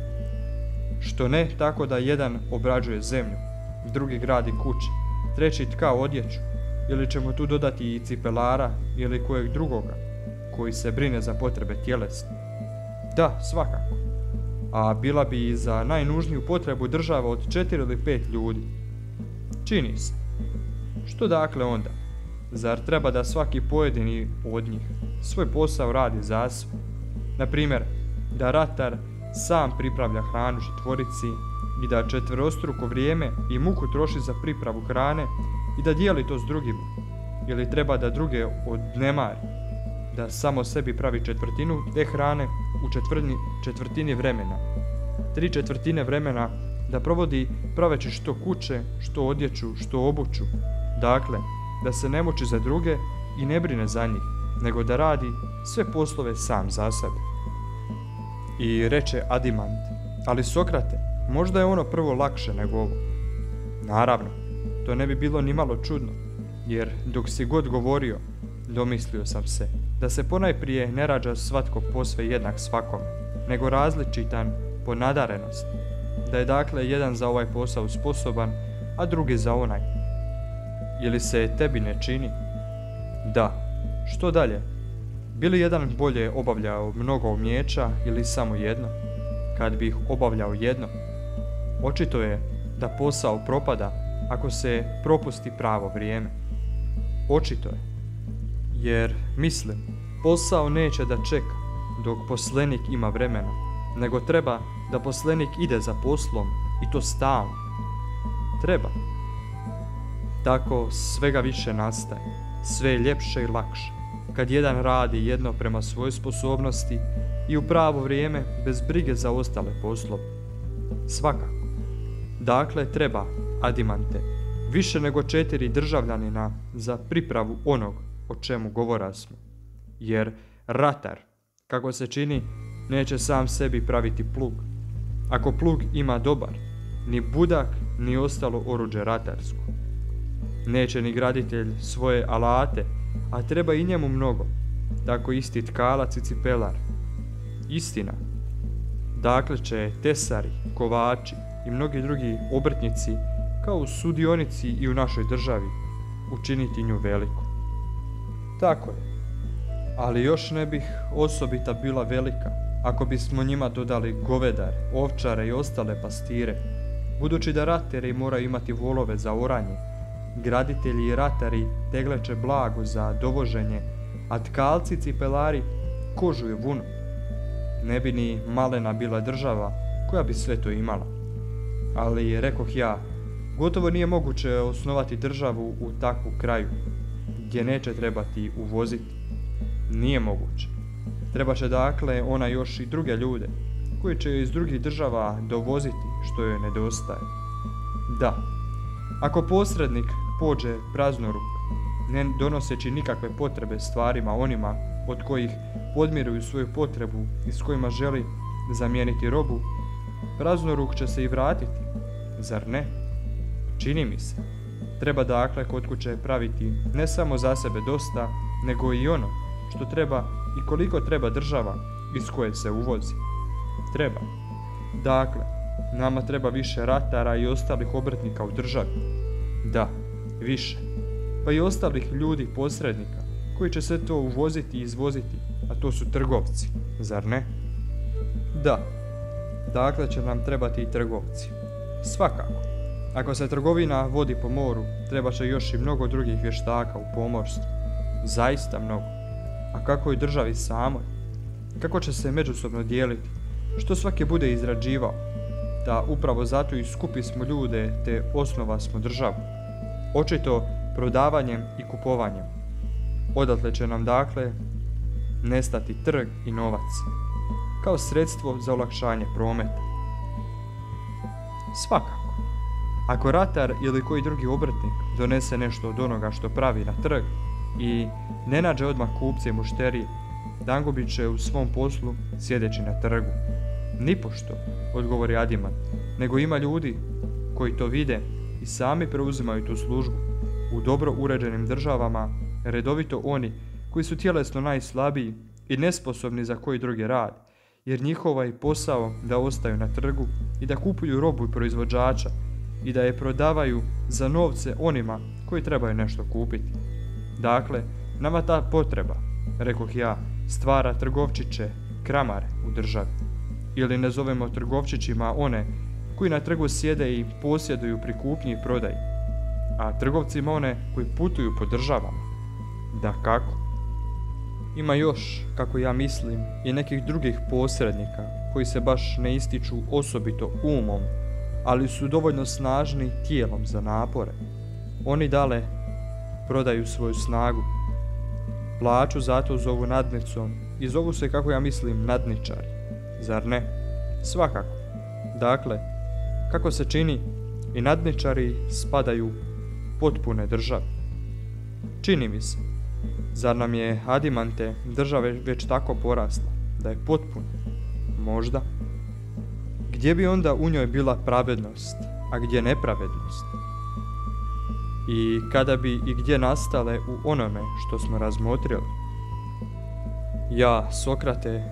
Što ne tako da jedan obrađuje zemlju, drugi gradi kuće, treći tka odjeću, ili ćemo tu dodati i cipelara ili kojeg drugoga, koji se brine za potrebe tjelesne? Da, svakako. A bila bi i za najnužniju potrebu država od 4 ili 5 ljudi. Čini se. Što dakle onda? Zar treba da svaki pojedini od njih svoj posao radi za sve? Na primjer, da ratar sam pripravlja hranu žitvorici i da četverostruko vrijeme i muku troši za pripravu hrane i da dijeli to s drugima? Ili treba da druge odnemari, da samo sebi pravi četvrtinu te hrane u četvrtini vremena, 3/4 vremena da provodi praveći što kuće, što odjeću, što obuću. Dakle, da se ne muči za druge i ne brine za njih, nego da radi sve poslove sam za sebe. I reče Adimant, ali Sokrate, možda je ono prvo lakše nego ovo. Naravno, to ne bi bilo ni malo čudno, jer dok si god govorio, domislio sam se da se ponajprije ne rađa svatko posve jednak svakome, nego različitan po nadarenosti, da je dakle jedan za ovaj posao sposoban, a drugi za onaj. Ili se tebi ne čini? Da. Što dalje? Bi li jedan bolje obavljao mnogo umijeća ili samo jedno? Kad bi ih obavljao jedno, očito je da posao propada ako se propusti pravo vrijeme. Očito je. Jer, mislim, posao neće da čeka dok poslenik ima vremena, nego treba da poslenik ide za poslom i to stalno. Treba. Tako svega više nastaje, sve je ljepše i lakše, kad jedan radi jedno prema svojoj sposobnosti i u pravo vrijeme bez brige za ostale poslove. Svakako. Dakle, treba, Adimante, više nego 4 državljanina za pripravu onog o čemu govora smo. Jer ratar, kako se čini, neće sam sebi praviti plug. Ako plug ima dobar, ni budak, ni ostalo oruđe ratarsko. Neće ni graditelj svoje alate, a treba i njemu mnogo, tako isti tkalac i cipelar. Istina. Dakle će tesari, kovači i mnogi drugi obrtnici, kao sudionici i u našoj državi, učiniti nju veliku. Tako je. Ali još ne bih osobita bila velika, ako bismo njima dodali govedare, ovčare i ostale pastire, budući da ratari moraju imati volove za oranje, graditelji i ratari tegleče blago za dovoženje, a tkalci i cipelari kožu i vunu. Ne bi ni malena bila država koja bi sve to imala. Ali, rekoh ja, gotovo nije moguće osnovati državu u takvu kraju, gdje neće trebati uvoziti. Nije moguće. Trebaće dakle ona još i druge ljude, koji će iz drugih država dovoziti što joj nedostaje. Da, ako posrednik pođe praznoruk, ne donoseći nikakve potrebe stvarima onima od kojih podmiruju svoju potrebu i s kojima želi zamijeniti robu, praznoruk će se i vratiti, zar ne? Čini mi se. Treba dakle kod kuće praviti ne samo za sebe dosta, nego i ono što treba i koliko treba država iz koje se uvozi. Treba. Dakle, nama treba više ratara i ostalih obrtnika u državi. Da, više. Pa i ostalih ljudi posrednika koji će sve to uvoziti i izvoziti, a to su trgovci, zar ne? Da. Dakle će nam trebati i trgovci. Svakako. Ako se trgovina vodi po moru, treba će još i mnogo drugih vještaka u pomorstvu. Zaista mnogo. A kako i državi samoj? Kako će se međusobno dijeliti? Što svaki bude izrađivao? Da upravo zato i skupi smo ljude, te osnova smo državu. Očito prodavanjem i kupovanjem. Odatle će nam dakle nestati trg i novac, kao sredstvo za olakšanje prometa. Svakako. Ako ratar ili koji drugi obrtnik donese nešto od onoga što pravi na trg i ne nađe odmah kupce i mušterije, Dangobit će u svom poslu sjedeći na trgu. Nipošto, odgovori Adiman, nego ima ljudi koji to vide i sami preuzimaju tu službu. U dobro uređenim državama redovito oni koji su tjelesno najslabiji i nesposobni za koji drugi rad, jer njihova je posao da ostaju na trgu i da kupuju robu i proizvođača i da je prodavaju za novce onima koji trebaju nešto kupiti. Dakle, nama ta potreba, rekoh ja, stvara trgovčiće, kramare u državi. Ili ne zovemo trgovčićima one koji na trgu sjede i posjeduju pri kupnji i prodaji, a trgovcima one koji putuju po državama. Dakako. Ima još, kako ja mislim, i nekih drugih posrednika koji se baš ne ističu osobito umom, ali su dovoljno snažni tijelom za napore. Oni dale prodaju svoju snagu. Plaću zato zovu nadnicom i zovu se, kako ja mislim, nadničari. Zar ne? Svakako. Dakle, kako se čini, i nadničari spadaju potpune države. Čini mi se. Zar nam je, Adimante, država već tako porasla, da je potpuna? Možda. Gdje bi onda u njoj bila pravednost, a gdje nepravednost? I kada bi i gdje nastale u onome što smo razmotrili? Ja, Sokrate,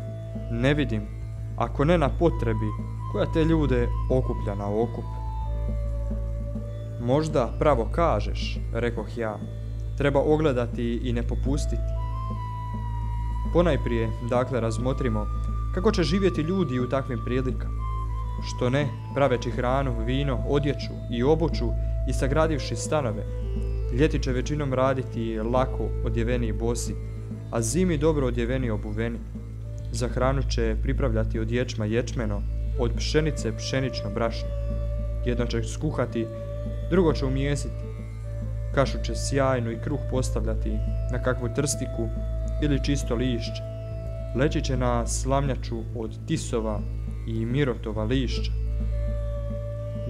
ne vidim, ako ne na potrebi koja te ljude okuplja na okup. Možda pravo kažeš, rekoh ja, treba ogledati i ne popustiti. Ponajprije, dakle, razmotrimo kako će živjeti ljudi u takvim prilikama. Što ne, praveći hranu, vino, odjeću i obuću i sagradivši stanove, ljeti će većinom raditi lako odjeveni i bosi, a zimi dobro odjeveni i obuveni. Za hranu će pripravljati od ječma ječmeno, od pšenice pšenično brašno. Jedno će skuhati, drugo će umjesiti. Kašu će sjajnu i kruh postavljati na kakvu trstiku ili čisto lišće. Leći će na slamnjaču od tisova i mirotova lišća.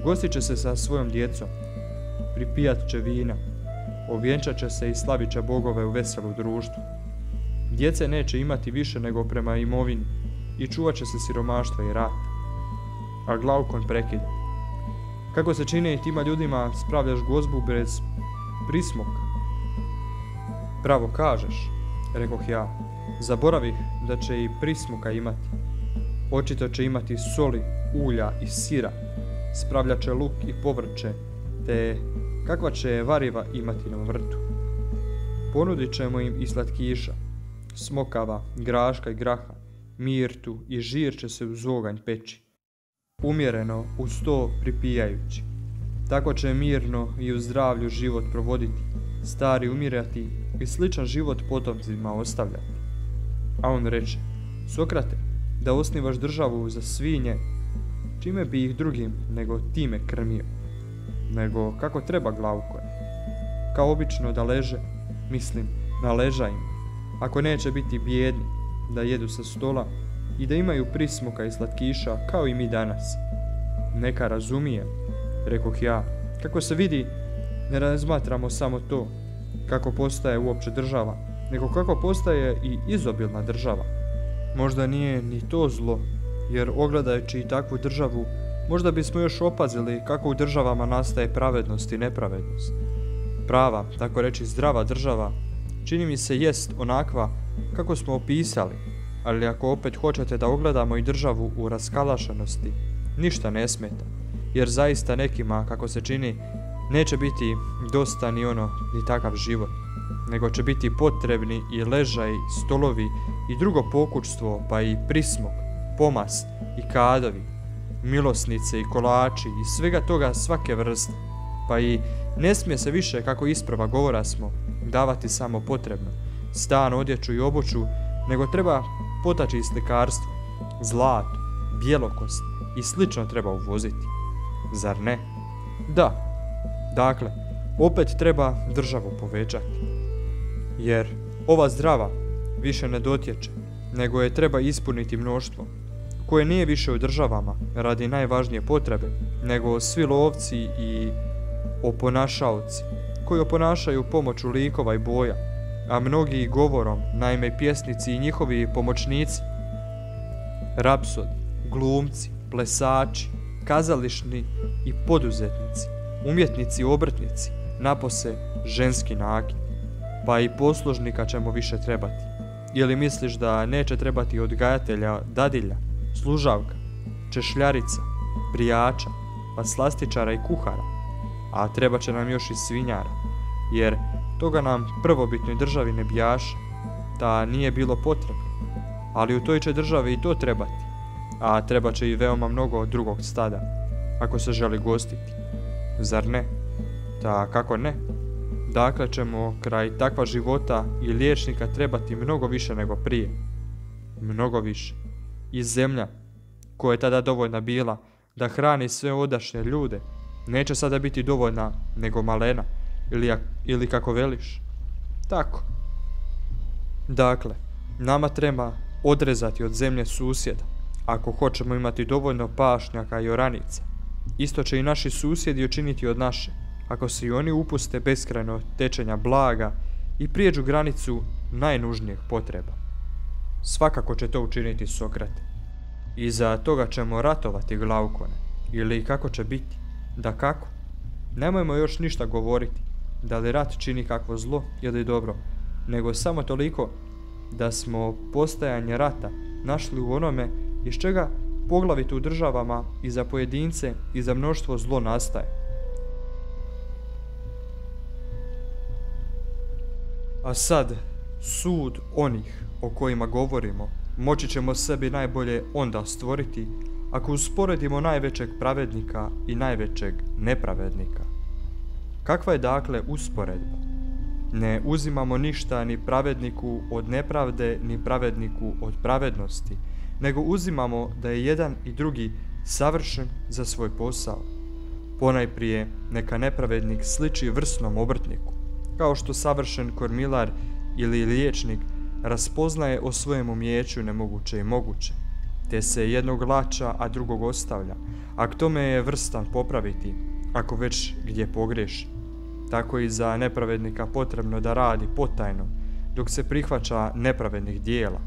Gostit će se sa svojom djecom, pripijat će vina, ovjenčat će se i slavit će bogove u veselu društvu. Djece neće imati više nego prema imovini i čuvat će se siromaštva i rata. A Glaukon prekida. Kako se čini tima ljudima spravljaš gozbu bez prismoka? Pravo kažeš, rekoh ja, zaboravih da će i prismoka imati. Očito će imati soli, ulja i sira, spravljat će luk i povrće, te kakva će variva imati na vrtu. Ponudit ćemo im i slatkiša, smokava, graška i graha, mirtu i žir će se uz oganj peći. Umjereno uz to pripijajući. Tako će mirno i u zdravlju život provoditi, stari umirati i sličan život potomcima ostavljati. A on reče, Sokrate, da osnivaš državu za svinje, čime bi ih drugim nego time krmio? Nego kako treba Glaukone? Kao obično da leže, mislim, na ležajima, ako neće biti bijedni, da jedu sa stola i da imaju prismoka i slatkiša kao i mi danas. Neka razumijem, rekoh ja, kako se vidi, ne razmatramo samo to, kako postaje uopće država, nego kako postaje i izobilna država. Možda nije ni to zlo, jer ogledajući i takvu državu, možda bismo još opazili kako u državama nastaje pravednost i nepravednost. Prava, tako reći zdrava država, čini mi se jest onakva kako smo opisali, ali ako opet hoćete da ogledamo i državu u raskalašenosti, ništa ne smeta, jer zaista nekima, kako se čini, neće biti dosta ni ni takav život, nego će biti potrebni i ležaj, stolovi i drugo pokućstvo, pa i prismok, pomast i kadovi, milosnice i kolači i svega toga svake vrste, pa i ne smije se više, kako isprava govora smo, davati samo potrebno, stan, odjeću i obuću, nego treba potaći i slikarstvo, zlato, bjelokost i slično treba uvoziti. Zar ne? Da. Dakle, opet treba državu povećati. Jer ova zdrava više ne dotječe, nego je treba ispuniti mnoštvo, koje nije više u državama radi najvažnije potrebe, nego svi lovci i oponašaoci, koji oponašaju pomoću likova i boja, a mnogi i govorom, naime pjesnici i njihovi pomoćnici, rapsodi, glumci, plesači, kazališni i poduzetnici, umjetnici i obrtnici, napose ženski nakit, pa i poslužnika ćemo više trebati. Ili misliš da neće trebati odgajatelja, dadilja, služavka, češljarica, brijača, pa slastičara i kuhara, a treba će nam još i svinjara, jer toga nam prvobitnoj državi ne bijaše, ta nije bilo potrebno, ali u toj će državi i to trebati, a treba će i veoma mnogo drugog stada, ako se želi gostiti. Zar ne? Ta kako ne? Dakle ćemo kraj takva života i liječnika trebati mnogo više nego prije. Mnogo više. I zemlja, koja je tada dovoljna bila da hrani sve odašnje ljude, neće sada biti dovoljna nego malena, ili kako veliš. Tako. Dakle, nama treba odrezati od zemlje susjeda, ako hoćemo imati dovoljno pašnjaka i oranica. Isto će i naši susjedi učiniti od naše, ako se i oni upuste beskrajno tečenja blaga i prijeđu granicu najnužnijeg potreba. Svakako će to učiniti Sokrate. I za toga ćemo ratovati, Glaukone, ili kako će biti, da kako. Nemojmo još ništa govoriti, da li rat čini kakvo zlo ili dobro, nego samo toliko da smo postajanje rata našli u onome iz čega poglavito u državama i za pojedince i za mnoštvo zlo nastaje. A sad, sud onih o kojima govorimo moći ćemo sebi najbolje onda stvoriti ako usporedimo najvećeg pravednika i najvećeg nepravednika. Kakva je dakle usporedba? Ne uzimamo ništa ni pravedniku od nepravde, ni pravedniku od pravednosti, nego uzimamo da je jedan i drugi savršen za svoj posao. Ponajprije neka nepravednik sliči vrsnom obrtniku, kao što savršen kormilar ili liječnik raspoznaje o svojem umijeću nemoguće i moguće, te se jednog lača, a drugog ostavlja, a k tome je vrstan popraviti, ako već gdje pogriješi. Tako i za nepravednika potrebno da radi potajno, dok se prihvaća nepravednih dijela,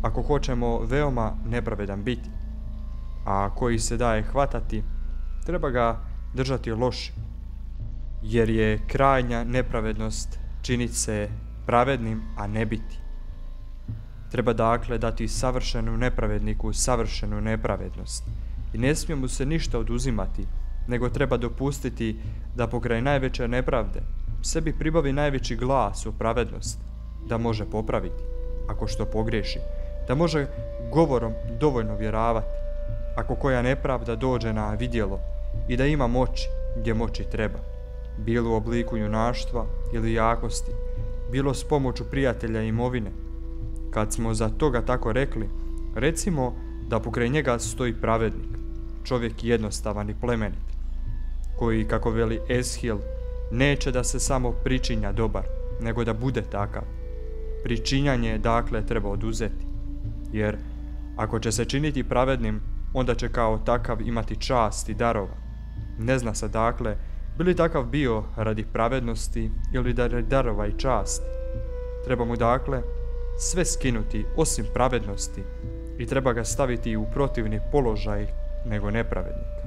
ako hoćemo veoma nepravedan biti. A koji se daje hvatati, treba ga držati loši, jer je krajnja nepravednost činiti se pravednim, a ne biti. Treba dakle dati savršenu nepravedniku savršenu nepravednost i ne smije mu se ništa oduzimati, nego treba dopustiti da pokraj najveće nepravde sebi pribavi najveći glas u pravednost, da može popraviti, ako što pogriješi, da može govorom dovoljno vjeravati, ako koja nepravda dođe na vidjelo, i da ima moći gdje moći treba, bilo u obliku junaštva ili jakosti, bilo s pomoću prijatelja i imovine. Kad smo za toga tako rekli, recimo da pokraj njega stoji pravednik, čovjek jednostavan i plemenit, koji, kako veli Eshil, neće da se samo pričinja dobar, nego da bude takav. Pričinjanje dakle treba oduzeti, jer ako će se činiti pravednim, onda će kao takav imati čast i darova. Ne zna se dakle, bi li takav bio radi pravednosti ili radi darova i časti. Treba mu dakle sve skinuti osim pravednosti i treba ga staviti u protivni položaj nego nepravednika.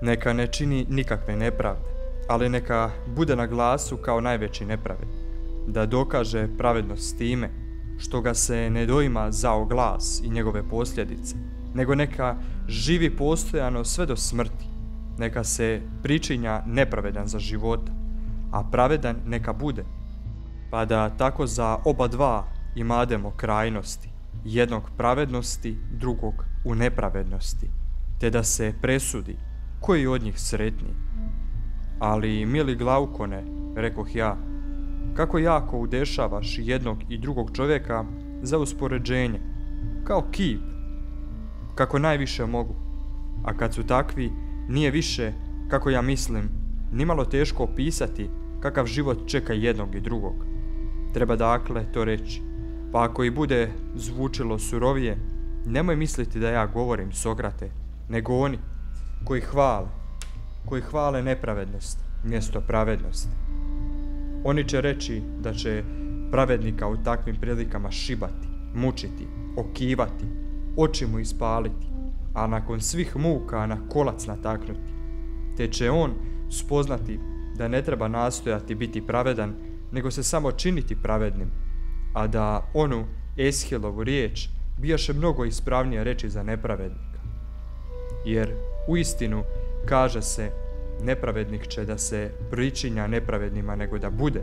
Neka ne čini nikakve nepravde, ali neka bude na glasu kao najveći nepravednik, da dokaže pravednost time što ga se ne doima zao glas i njegove posljedice, nego neka živi postojano sve do smrti, neka se pričinja nepravedan za života, a pravedan neka bude, pa da tako za oba dva imademo krajnosti, jednog pravednosti, drugog u nepravednosti, te da se presudi koji od njih sretniji. Ali, mili Glaukone, rekoh ja, kako jako udešavaš jednog i drugog čovjeka za uspoređenje, kao kip, kako najviše mogu, a kad su takvi, nije više, kako ja mislim, nimalo teško opisati kakav život čeka jednog i drugog. Treba dakle to reći, pa ako i bude zvučilo surovije, nemoj misliti da ja govorim, Sokrate, nego oni koji hvale nepravednost mjesto pravednosti. Oni će reći da će pravednika u takvim prilikama šibati, mučiti, okivati, oči mu ispaliti, a nakon svih muka na kolac nataknuti, te će on spoznati da ne treba nastojati biti pravedan, nego se samo činiti pravednim, a da onu Eshilovu riječ bijaše mnogo ispravnije reći za nepravednika. Jer uistinu kaže se, nepravednik će da se pričinja nepravednima nego da bude,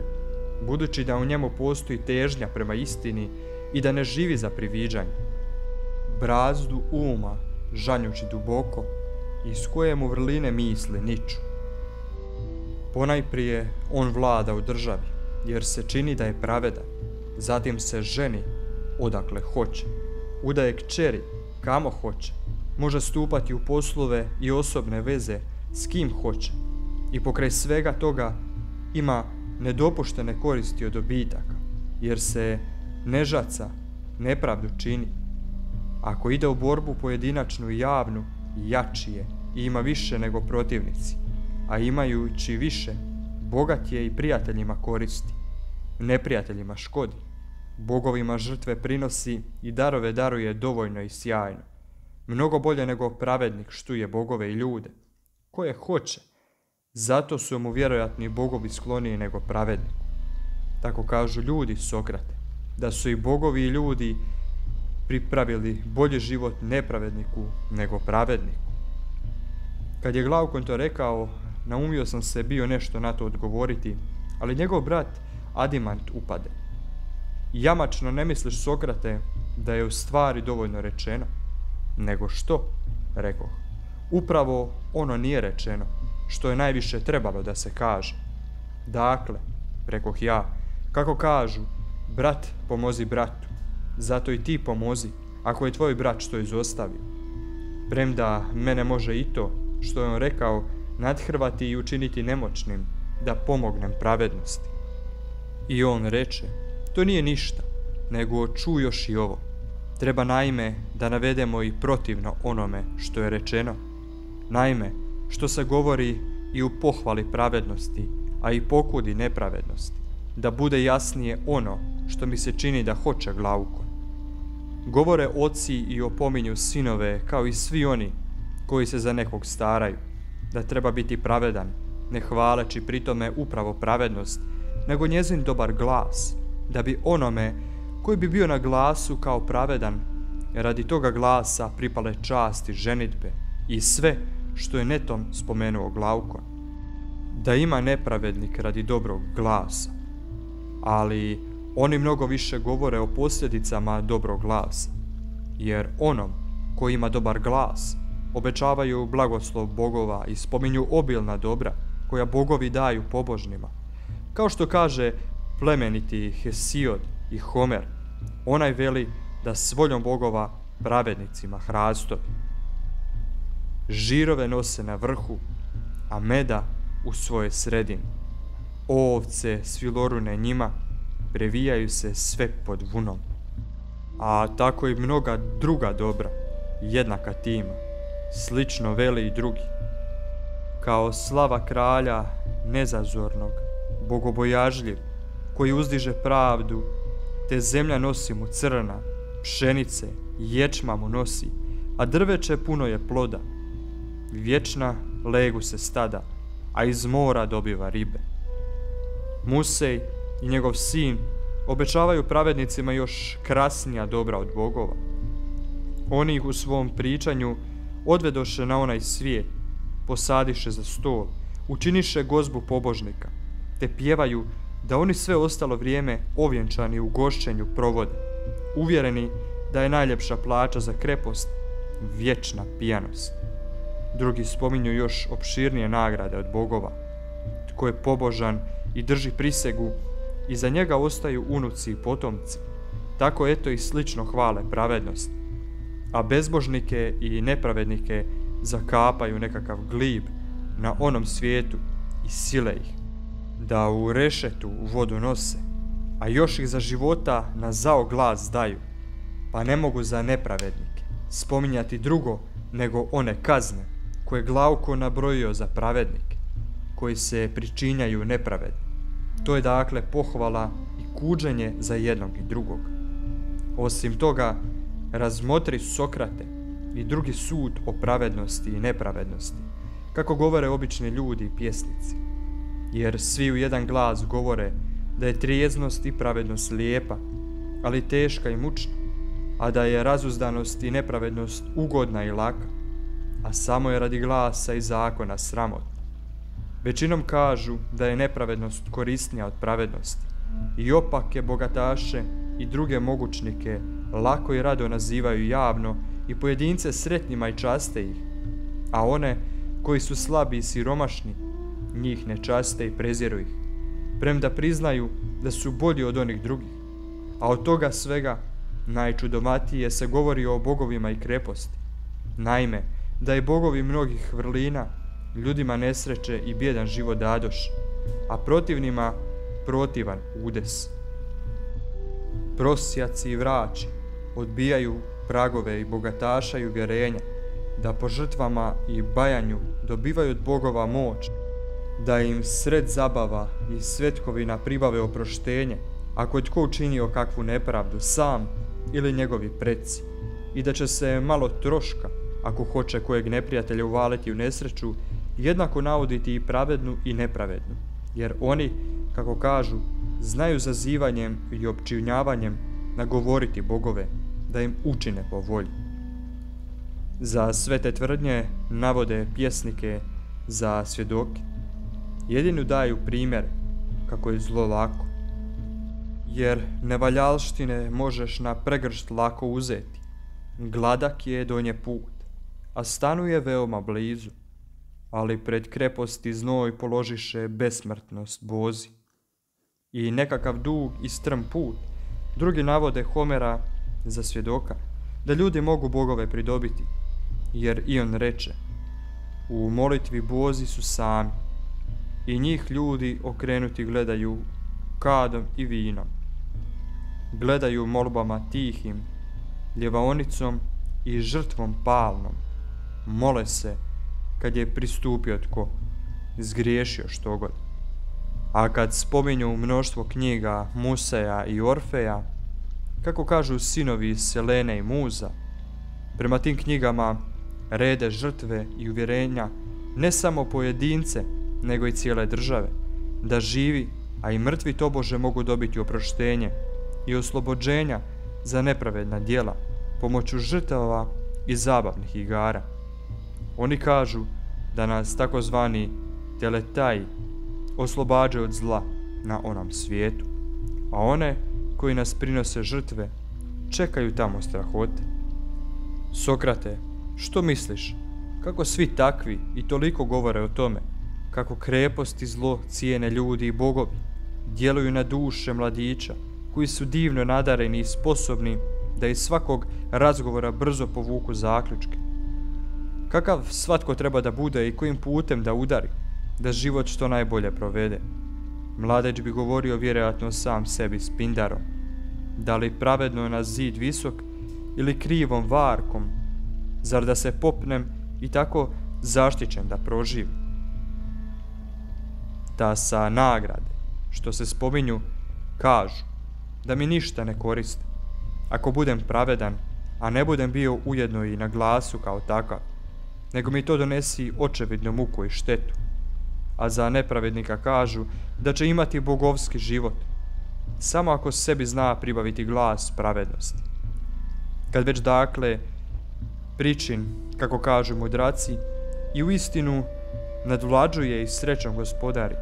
budući da u njemu postoji težnja prema istini i da ne živi za priviđanje. Brazdu uma, žanjući duboko, iz koje mu vrline misli niču. Ponajprije on vlada u državi, jer se čini da je pravedan, zatim se ženi odakle hoće, udaje kćeri kamo hoće, može stupati u poslove i osobne veze s kim hoće i pokraj svega toga ima nedopuštene koristi od dobitaka, jer se ne žaca, nepravdu čini. Ako ide u borbu pojedinačnu i javnu, jači je i ima više nego protivnici, a imajući više, bogat je i prijateljima koristi, neprijateljima škodi, bogovima žrtve prinosi i darove daruje dovoljno i sjajno, mnogo bolje nego pravednik štuje bogove i ljude, koje hoće, zato su mu vjerojatni bogovi skloniji nego pravedniku. Tako kažu ljudi, Sokrate, da su i bogovi i ljudi pripravili bolji život nepravedniku nego pravedniku. Kad je Glaukon to rekao, naumio sam se bio nešto na to odgovoriti, ali njegov brat Adimant upade. Jamačno ne misliš, Sokrate, da je u stvari dovoljno rečeno? Nego što, rekoh, upravo ono nije rečeno, što je najviše trebalo da se kaže. Dakle, rekoh ja, kako kažu, brat pomozi bratu, zato i ti pomozi, ako je tvoj brat što izostavio. Premda mene može i to, što je on rekao, nadhrvati i učiniti nemoćnim, da pomognem pravednosti. I on reče, to nije ništa, nego čuj još i ovo. Treba naime da navedemo i protivno onome što je rečeno. Naime, što se govori i u pohvali pravednosti, a i pokudi nepravednosti, da bude jasnije ono što mi se čini da hoće Glaukon. Govore oci i opominju sinove kao i svi oni koji se za nekog staraju, da treba biti pravedan, ne hvaleći pritome upravo pravednost, nego njezin dobar glas, da bi onome koji bi bio na glasu kao pravedan, radi toga glasa pripale časti ženidbe i sve što je netom spomenuo Glaukon. Da ima nepravednik radi dobrog glasa, ali oni mnogo više govore o posljedicama dobrog glasa, jer onom koji ima dobar glas obećavaju blagoslov bogova i spominju obilna dobra koja bogovi daju pobožnima. Kao što kaže plemeniti Hesiod i Homer, onaj veli da s voljom bogova pravednicima hrastovi. Žirove nose na vrhu, a meda u svojoj sredini. Ovce svilorune njima, previjaju se sve pod vunom. A tako i mnoga druga dobra, jednaka tima, slično veli i drugi. Kao slava kralja nezazornog, bogobojažljiv, koji uzdiže pravdu, te zemlja nosi mu crna, pšenice, ječma mu nosi, a drveće puno je ploda. Vječna legu se stada, a iz mora dobiva ribe. Musej i njegov sin obećavaju pravednicima još krasnija dobra od bogova. Oni ih u svom pričanju odvedoše na onaj svijet, posadiše za stol, učiniše gozbu pobožnika, te pjevaju da oni sve ostalo vrijeme ovjenčani u gošćenju provode, uvjereni da je najljepša plaća za krepost vječna pijanost. Drugi spominju još opširnije nagrade od bogova. Tko je pobožan i drži prisegu, iza njega ostaju unuci i potomci. Tako eto i slično hvale pravednost. A bezbožnike i nepravednike zakapaju nekakav glib na onom svijetu i sile ih, da u rešetu u vodu nose, a još ih za života na zao glas daju, pa ne mogu za nepravednike spominjati drugo nego one kazne koje Glaukon nabrojio za pravednike, koji se pričinjaju nepravedni. To je dakle pohvala i kuđenje za jednog i drugog. Osim toga, razmotri Sokrate i drugi sud o pravednosti i nepravednosti, kako govore obični ljudi i pjesnici. Jer svi u jedan glas govore da je trijeznost i pravednost lijepa, ali teška i mučna, a da je razuzdanost i nepravednost ugodna i laka, a samo je radi glasa i zakona sramotna. Većinom kažu da je nepravednost korisnija od pravednosti i opake bogataše i druge mogućnike lako i rado nazivaju javno i pojedince sretnima i časte ih, a one koji su slabi i siromašni njih ne časte i preziru ih, premda priznaju da su bolji od onih drugih, a od toga svega najčudomatije se govori o bogovima i kreposti. Naime, da je bogovi mnogih vrlina ljudima nesreće i bjedan život dadoš, a protivnima protivan udes. Prosjaci i vraći odbijaju pragove i bogataša i uvjerenja, da po žrtvama i bajanju dobivaju od bogova moć, da im sred zabava i svetkovina pribave oproštenje, ako je tko učinio kakvu nepravdu, sam ili njegovi preci, i da će se malo troška, ako hoće kojeg neprijatelja uvaliti u nesreću, jednako nauditi i pravednu i nepravednu, jer oni, kako kažu, znaju zazivanjem i opčinjavanjem nagovoriti bogove, da im učine po volji. Za sve te tvrdnje navode pjesnike za svjedoke. Jedinu daju primjer kako je zlo lako, jer nevaljalštine možeš na pregršt lako uzeti. Gladak je do nje put, a stanuje veoma blizu, ali pred kreposti znoj položiše besmrtnost bozi. i nekakav dug i strm put. Drugi navode Homera za svjedoka, da ljudi mogu bogove pridobiti, jer i on reče: u molitvi bozi su sami, i njih ljudi okrenuti gledaju kadom i vinom. Gledaju molbama tihim, ljevaonicom i žrtvom palnom. Mole se kad je pristupio tko, zgriješio štogod. A kad spominju mnoštvo knjiga Museja i Orfeja, kako kažu sinovi Selene i Muza, prema tim knjigama rede žrtve i uvjerenja ne samo pojedince, nego i cijele države, da živi, a i mrtvi tobože mogu dobiti oproštenje i oslobođenja za nepravedna djela pomoću žrtava i zabavnih igara. Oni kažu da nas takozvani teletaji oslobađaju od zla na onom svijetu, a one koji nas prinose žrtve čekaju tamo strahote. Sokrate, što misliš? Kako svi takvi i toliko govore o tome, kako krepost i zlo cijene ljudi i bogovi, djeluju na duše mladića, koji su divno nadareni i sposobni da iz svakog razgovora brzo povuku zaključke. Kakav svatko treba da bude i kojim putem da udari, da život što najbolje provede. Mladeć bi govorio vjerojatno sam sebi s pindarom, da li pravedno na zid visok ili krivom varkom, zar da se popnem i tako zaštićen da proživim. Da sa nagrade, što se spominju, kažu da mi ništa ne koriste, ako budem pravedan, a ne budem bio ujedno i na glasu kao takav, nego mi to donesi očevidnu muku i štetu. A za nepravednika kažu da će imati bogovski život, samo ako sebi zna pribaviti glas pravednosti. Kad već dakle pričin, kako kažu mudraci, i uistinu nadvlađuje i srećom gospodari,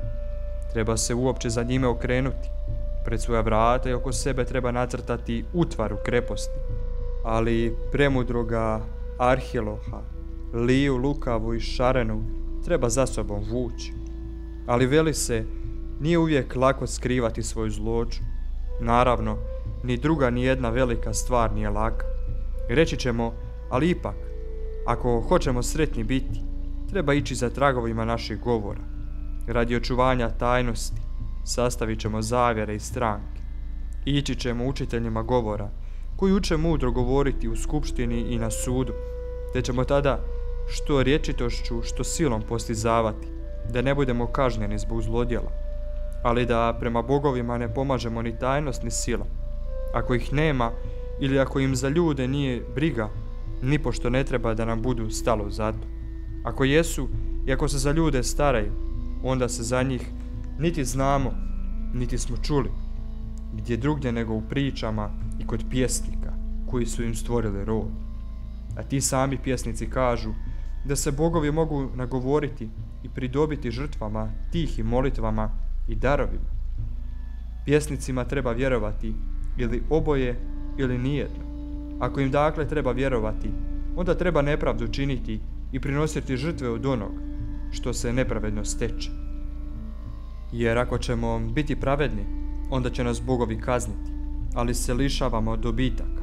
treba se uopće za njime okrenuti, pred svoja vrata i oko sebe treba nacrtati utvaru kreposti, ali premudroga Arhiloha, liju lukavu i šarenu treba za sobom vući. Ali veli se, nije uvijek lako skrivati svoju zloću. Naravno, ni druga ni jedna velika stvar nije laka. Reći ćemo, ali ipak, ako hoćemo sretni biti, treba ići za tragovima naših govora. Radi očuvanja tajnosti sastavit ćemo zavjere i stranke. Ići ćemo učiteljima govora, koji uče mudro govoriti u skupštini i na sudu, te ćemo tada što rječitošću, što silom postizavati, da ne budemo kažnjeni zbog zlodjela, ali da prema bogovima ne pomažemo ni tajnost ni sila. Ako ih nema ili ako im za ljude nije briga, nipošto ne treba da nam budu stalo za to. Ako jesu i ako se za ljude staraju, onda se za njih niti znamo, niti smo čuli, gdje drugdje nego u pričama i kod pjesnika koji su im stvorili rod. A ti sami pjesnici kažu da se bogovi mogu nagovoriti i pridobiti žrtvama, tihim molitvama i darovima. Pjesnicima treba vjerovati ili oboje ili nijedno. Ako im dakle treba vjerovati, onda treba nepravdu činiti i prinositi žrtve od onog što se nepravedno steče. Jer ako ćemo biti pravedni, onda će nas bogovi kazniti, ali se lišavamo dobitaka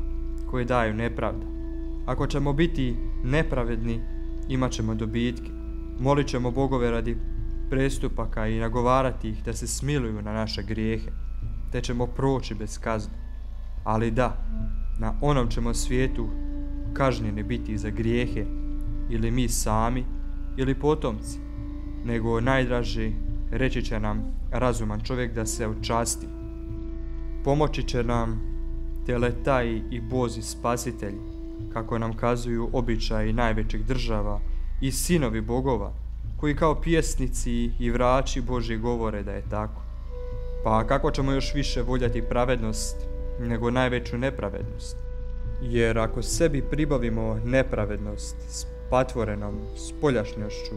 koje daju nepravda. Ako ćemo biti nepravedni, imat ćemo dobitke. Molit ćemo bogove radi prestupaka i nagovarati ih da se smiluju na naše grijehe, te ćemo proći bez kazne. Ali da, na onom ćemo svijetu kažnjeni biti za grijehe, ili mi sami, ili potomci, nego najdraži reći će nam razuman čovjek da se očasti. Pomoći će nam teletaji i bozi spasitelji, kako nam kazuju običaji najvećih država i sinovi bogova, koji kao pjesnici i vraći Božji govore da je tako. Pa kako ćemo još više voljeti pravednost nego najveću nepravednost? Jer ako sebi pribavimo nepravednost s patvorenom spoljašnjošću,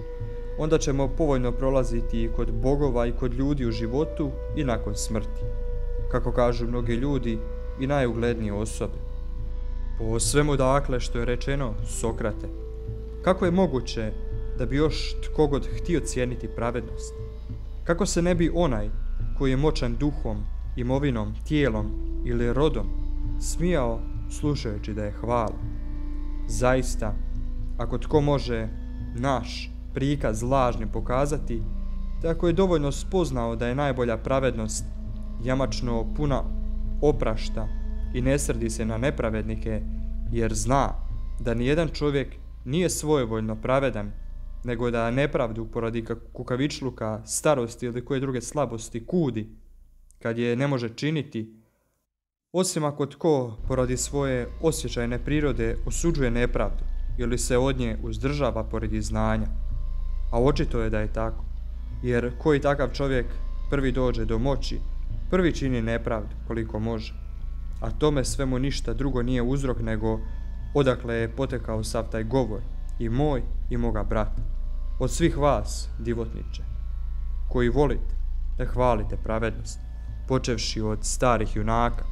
onda ćemo povoljno prolaziti i kod bogova i kod ljudi u životu i nakon smrti, kako kažu mnogi ljudi i najuglednije osobe. Po svemu dakle što je rečeno, Sokrate, kako je moguće da bi još tko god htio cijeniti pravednost? Kako se ne bi onaj koji je moćan duhom, imovinom, tijelom ili rodom, smijao slušajući da je hvala. Zaista, ako tko može naš prikaz lažni pokazati, tako je dovoljno spoznao da je najbolja pravednost jamačno puna oprašta i ne srdi se na nepravednike, jer zna da nijedan čovjek nije svojevoljno pravedan, nego da nepravdu poradi kukavičluka, starosti ili koje druge slabosti kudi, kad je ne može činiti, osim ako tko poradi svoje osjećajne prirode osuđuje nepravdu ili se od nje uzdržava pored znanja. A očito je da je tako, jer koji takav čovjek prvi dođe do moći, prvi čini nepravdu koliko može, a tome svemu ništa drugo nije uzrok nego odakle je potekao sav taj govor, i moj i moga brata, od svih vas, divotniče, koji volite da hvalite pravednost, počevši od starih junaka,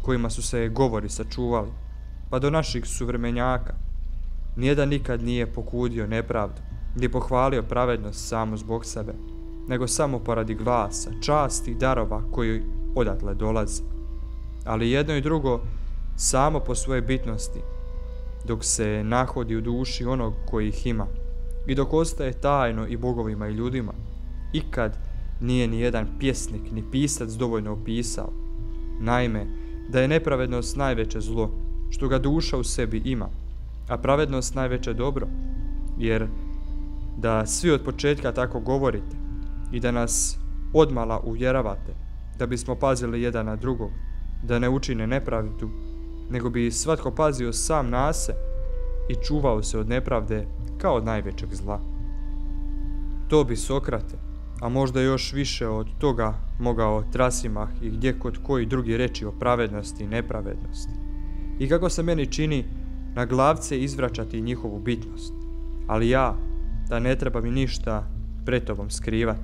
kojima su se govori sačuvali, pa do naših suvremenjaka. Nijedan nikad nije pokudio nepravdu, ni pohvalio pravednost samo zbog sebe, nego samo poradi glasa, časti i darova koji odatle dolaze. Ali jedno i drugo samo po svojoj bitnosti, dok se nahodi u duši onog koji ih ima i dok ostaje tajno i bogovima i ljudima, ikad nije ni jedan pjesnik ni pisac dovoljno opisao. Naime, da je nepravednost najveće zlo, što ga duša u sebi ima, a pravednost najveće dobro, jer da svi od početka tako govorite i da nas odmala uvjeravate, da bismo pazili jedan na drugog, da ne učine nepravdu, nego bi svatko pazio sam na se i čuvao se od nepravde kao od najvećeg zla. To bi Sokrate, a možda još više od toga, mogao Trasimah i gdje kod koji drugi reći o pravednosti i nepravednosti. I kako se meni čini, na glavce izvraćati njihovu bitnost. Ali ja, da ne treba mi ništa pred tobom skrivati,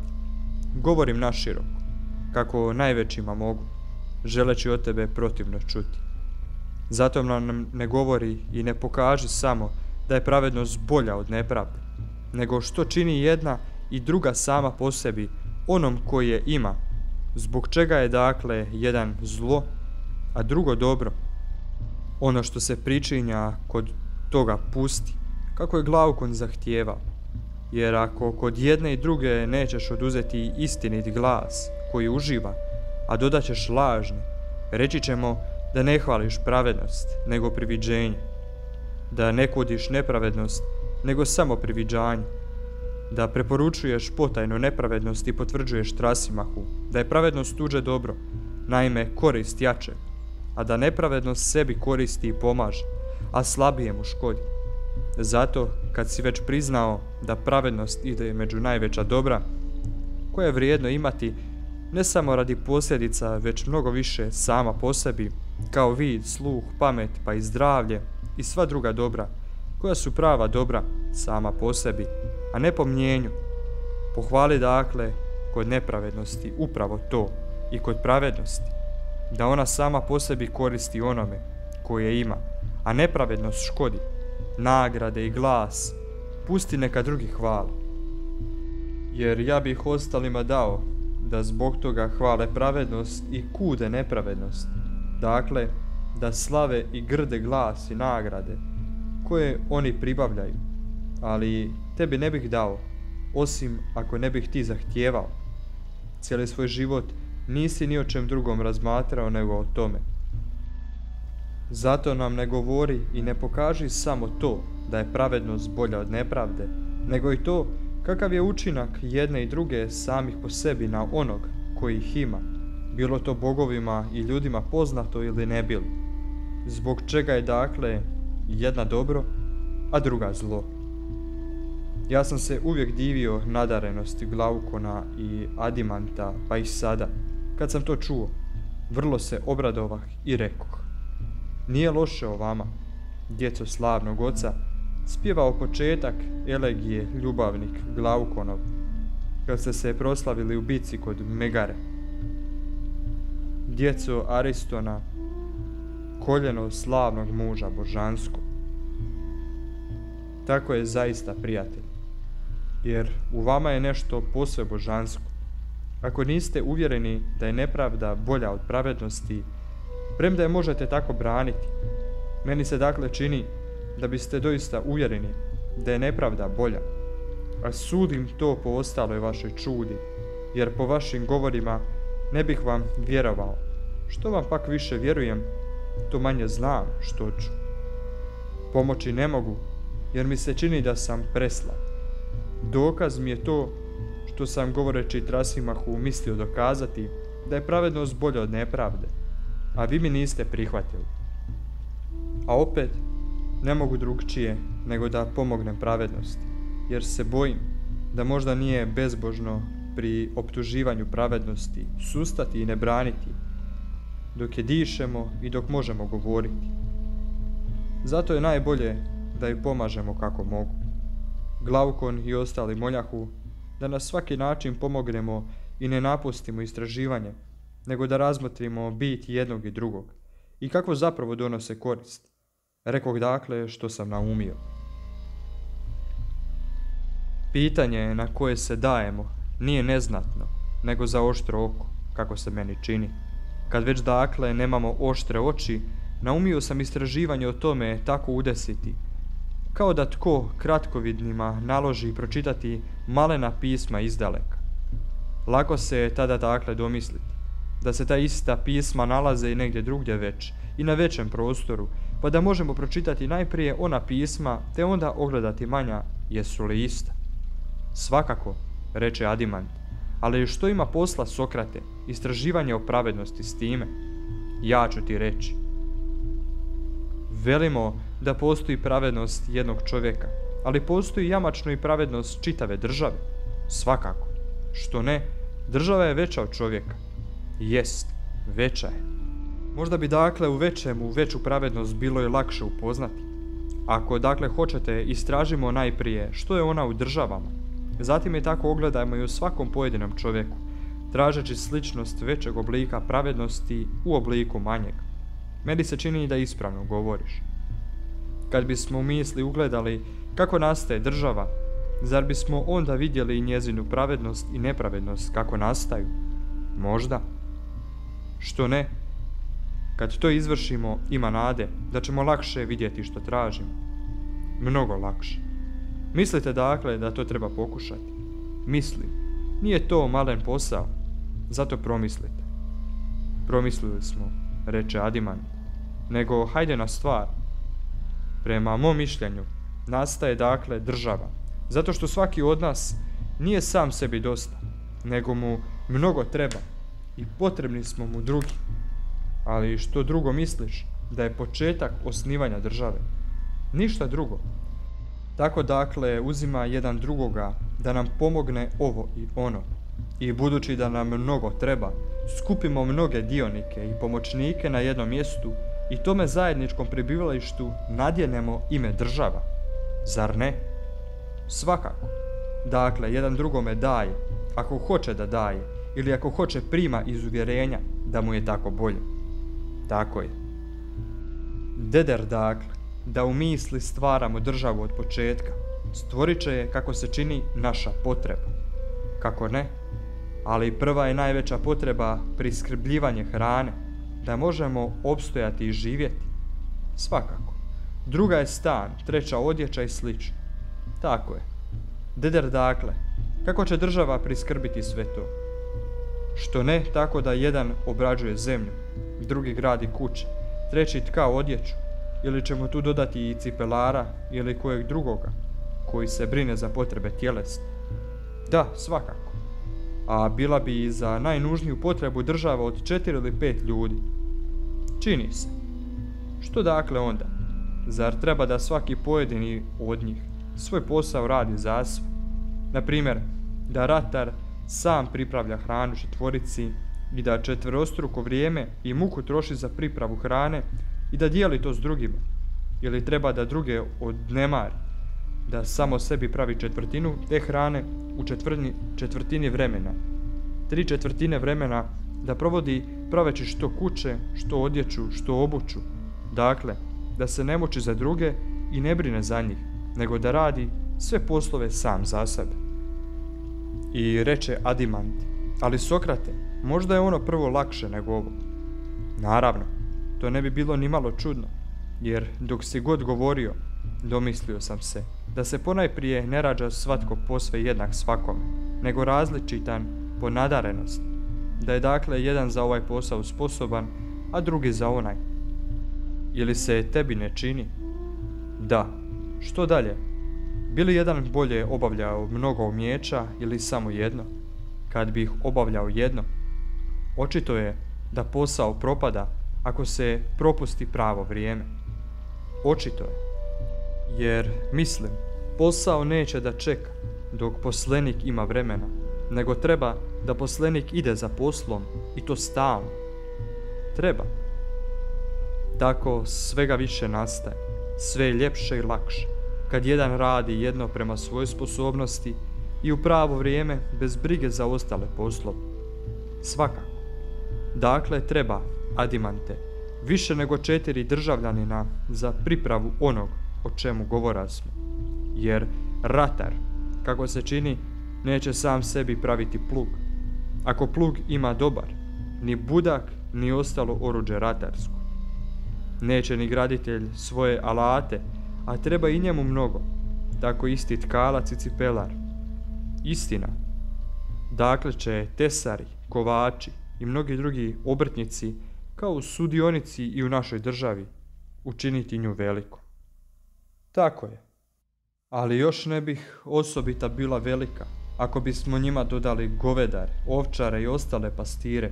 govorim naširoko, kako najvećima mogu, želeći od tebe protivno čuti. Zato nam ne govori i ne pokaži samo da je pravednost bolja od nepravde, nego što čini jedna i druga sama po sebi onom koji je ima, zbog čega je dakle jedan zlo, a drugo dobro. Ono što se pričinja kod toga pusti, kako je Glaukon zahtijevao. Jer ako kod jedne i druge nećeš oduzeti istinit glas koji uživa, a dodaćeš lažni, reći ćemo da ne hvališ pravednost, nego priviđenje, da ne kudiš nepravednost, nego samo priviđanje, da preporučuješ potajno nepravednost i potvrđuješ Trasimahu, da je pravednost tuđe dobro, naime korist jače, a da nepravednost sebi koristi i pomaže, a slabijemu škodi. Zato, kad si već priznao da pravednost ide među najveća dobra, koje je vrijedno imati ne samo radi posljedica, već mnogo više sama po sebi, kao vid, sluh, pamet, pa i zdravlje i sva druga dobra, koja su prava dobra sama po sebi, a ne po mnjenju. Pohvali dakle kod nepravednosti upravo to i kod pravednosti, da ona sama po sebi koristi onome koje ima, a nepravednost škodi. Nagrade i glas pusti neka drugi hvale. Jer ja bih ostalima dao da zbog toga hvale pravednost i kude nepravednost, dakle da slave i grde glas i nagrade koje oni pribavljaju, ali tebi ne bih dao, osim ako ne bih ti zahtijevao. Cijeli svoj život nisi ni o čem drugom razmatrao nego o tome. Zato nam ne govori i ne pokaži samo to da je pravednost bolja od nepravde, nego i to kakav je učinak jedne i druge samih po sebi na onog koji ih ima, bilo to bogovima i ljudima poznato ili ne bilo. Zbog čega je dakle jedna dobro, a druga zlo. Ja sam se uvijek divio nadarenosti Glaukona i Adimanta, pa i sada, kad sam to čuo, vrlo se obradovah i rekoh: nije loše o vama, djeco slavnog oca, spjevao početak elegije ljubavnik Glaukonov, kad ste se proslavili u bici kod Megare. Djeco Aristona, koljeno slavnog muža božanskog. Tako je zaista, prijatelj, jer u vama je nešto posve božansko. Ako niste uvjereni da je nepravda bolja od pravednosti, premda je možete tako braniti, meni se dakle čini da biste doista uvjereni da je nepravda bolja, a sudim to po ostaloj vašoj čudi, jer po vašim govorima ne bih vam vjerovao. Što vam pak više vjerujem, to manje znam što ću. Pomoći ne mogu, jer mi se čini da sam preslab. Dokaz mi je to što sam govoreći Trasimahu mislio dokazati da je pravednost bolja od nepravde, a vi mi niste prihvatili. A opet, ne mogu drugčije nego da pomognem pravednosti, jer se bojim da možda nije bezbožno pri optuživanju pravednosti sustati i ne braniti, dok je dišemo i dok možemo govoriti. Zato je najbolje da ju pomažemo kako mogu. Glaukon i ostali moljahu da na svaki način pomognemo i ne napustimo istraživanje, nego da razmotrimo bit jednog i drugog i kako zapravo donose korist. Rekoh dakle što sam naumio. Pitanje na koje se dajemo nije neznatno, nego za oštro oko, kako se meni čini. Kad već dakle nemamo oštre oči, naumio sam istraživanje o tome tako udesiti, kao da tko kratkovidnima naloži pročitati malena pisma izdaleka. Lako se je tada dakle domisliti da se ta ista pisma nalaze i negdje drugdje već i na većem prostoru, pa da možemo pročitati najprije ona pisma, te onda ogledati manja jesu li ista. Svakako, reče Adimant, ali što ima posla Sokrate, istraživanje o pravednosti s time? Ja ću ti reći. Velimo da postoji pravednost jednog čovjeka, ali postoji jamačno i pravednost čitave države. Svakako. Što ne, država je veća od čovjeka. Jest, veća je. Možda bi dakle u većemu veću pravednost bilo je lakše upoznati. Ako dakle hoćete, istražimo najprije što je ona u državama. Zatim je tako ogledajmo i u svakom pojedinom čovjeku, tražeći sličnost većeg oblika pravednosti u obliku manjeg. Meni se čini da ispravno govoriš. Kad bismo u misli ugledali kako nastaje država, zar bismo onda vidjeli njezinu pravednost i nepravednost kako nastaju? Možda. Što ne? Kad to izvršimo, ima nade da ćemo lakše vidjeti što tražimo. Mnogo lakše. Mislite dakle da to treba pokušati? Mislim. Nije to malen posao. Zato promislite. Promislili smo, reče Adimant. Nego hajde na stvar. Prema mom mišljenju, nastaje dakle država. Zato što svaki od nas nije sam sebi dosta, nego mu mnogo treba i potrebni smo mu drugi. Ali što drugo misliš da je početak osnivanja države? Ništa drugo. Tako dakle uzima jedan drugoga da nam pomogne ovo i ono. I budući da nam mnogo treba, skupimo mnoge dionike i pomoćnike na jednom mjestu i tome zajedničkom prebivalištu nadjenemo ime država. Zar ne? Svakako. Dakle, jedan drugome daje, ako hoće da daje, ili ako hoće prima iz uvjerenja da mu je tako bolje. Tako je. Deder dakle, da u misli stvaramo državu od početka, stvorit će je kako se čini naša potreba. Kako ne? Ali prva je najveća potreba priskrbljivanje hrane, da možemo opstojati i živjeti. Svakako. Druga je stan, treća odjeća i slično. Tako je. Deder dakle, kako će država priskrbiti sve to? Što ne tako da jedan obrađuje zemlju, drugi gradi kuće, treći tka odjeću, ili ćemo tu dodati i cipelara ili kojeg drugoga, koji se brine za potrebe tjelesne? Da, svakako. A bila bi i za najnužniju potrebu država od 4 ili 5 ljudi. Čini se. Što dakle onda? Zar treba da svaki pojedini od njih svoj posao radi za sve? Naprimjer, da ratar sam pripravlja hranu četvorici i da četverostruko vrijeme i muku troši za pripravu hrane i da dijeli to s drugima? Ili treba da druge odnemari, da samo sebi pravi četvrtinu te hrane u četvrtini vremena, 3/4 vremena da provodi praveći što kuće, što odjeću, što obuću. Dakle, da se ne muči za druge i ne brine za njih, nego da radi sve poslove sam za sebe. I reče Adimant, Ali Sokrate, možda je ono prvo lakše nego ovo. Naravno, to ne bi bilo ni malo čudno, jer dok si god govorio, domislio sam se da se ponajprije ne rađa svatko posve jednak svakome, nego različitan po nadarenosti, da je dakle jedan za ovaj posao sposoban, a drugi za onaj. Ili se tebi ne čini? Da, što dalje? Bi li jedan bolje obavljao mnogo umijeća ili samo jedno? Kad bih obavljao jedno, očito je da posao propada ako se propusti pravo vrijeme. Očito je. Jer, mislim, posao neće da čeka dok poslenik ima vremena, nego treba da poslenik ide za poslom i to stalno. Treba. Tako svega više nastaje, sve je ljepše i lakše, kad jedan radi jedno prema svojoj sposobnosti i u pravo vrijeme bez brige za ostale poslove. Svakako. Dakle, treba, Adimante, više nego 4 državljanina za pripravu onog o čemu govora smo. Jer ratar, kako se čini, neće sam sebi praviti plug. Ako plug ima dobar, ni budak, ni ostalo oruđe ratarsko. Neće ni graditelj svoje alate, a treba i njemu mnogo, tako isti tkalac i cipelar. Istina. Dakle će tesari, kovači i mnogi drugi obrtnici, kao sudionici i u našoj državi, učiniti nju veliko. Tako je. Ali još ne bih osobita bila velika, ako bismo njima dodali govedare, ovčare i ostale pastire,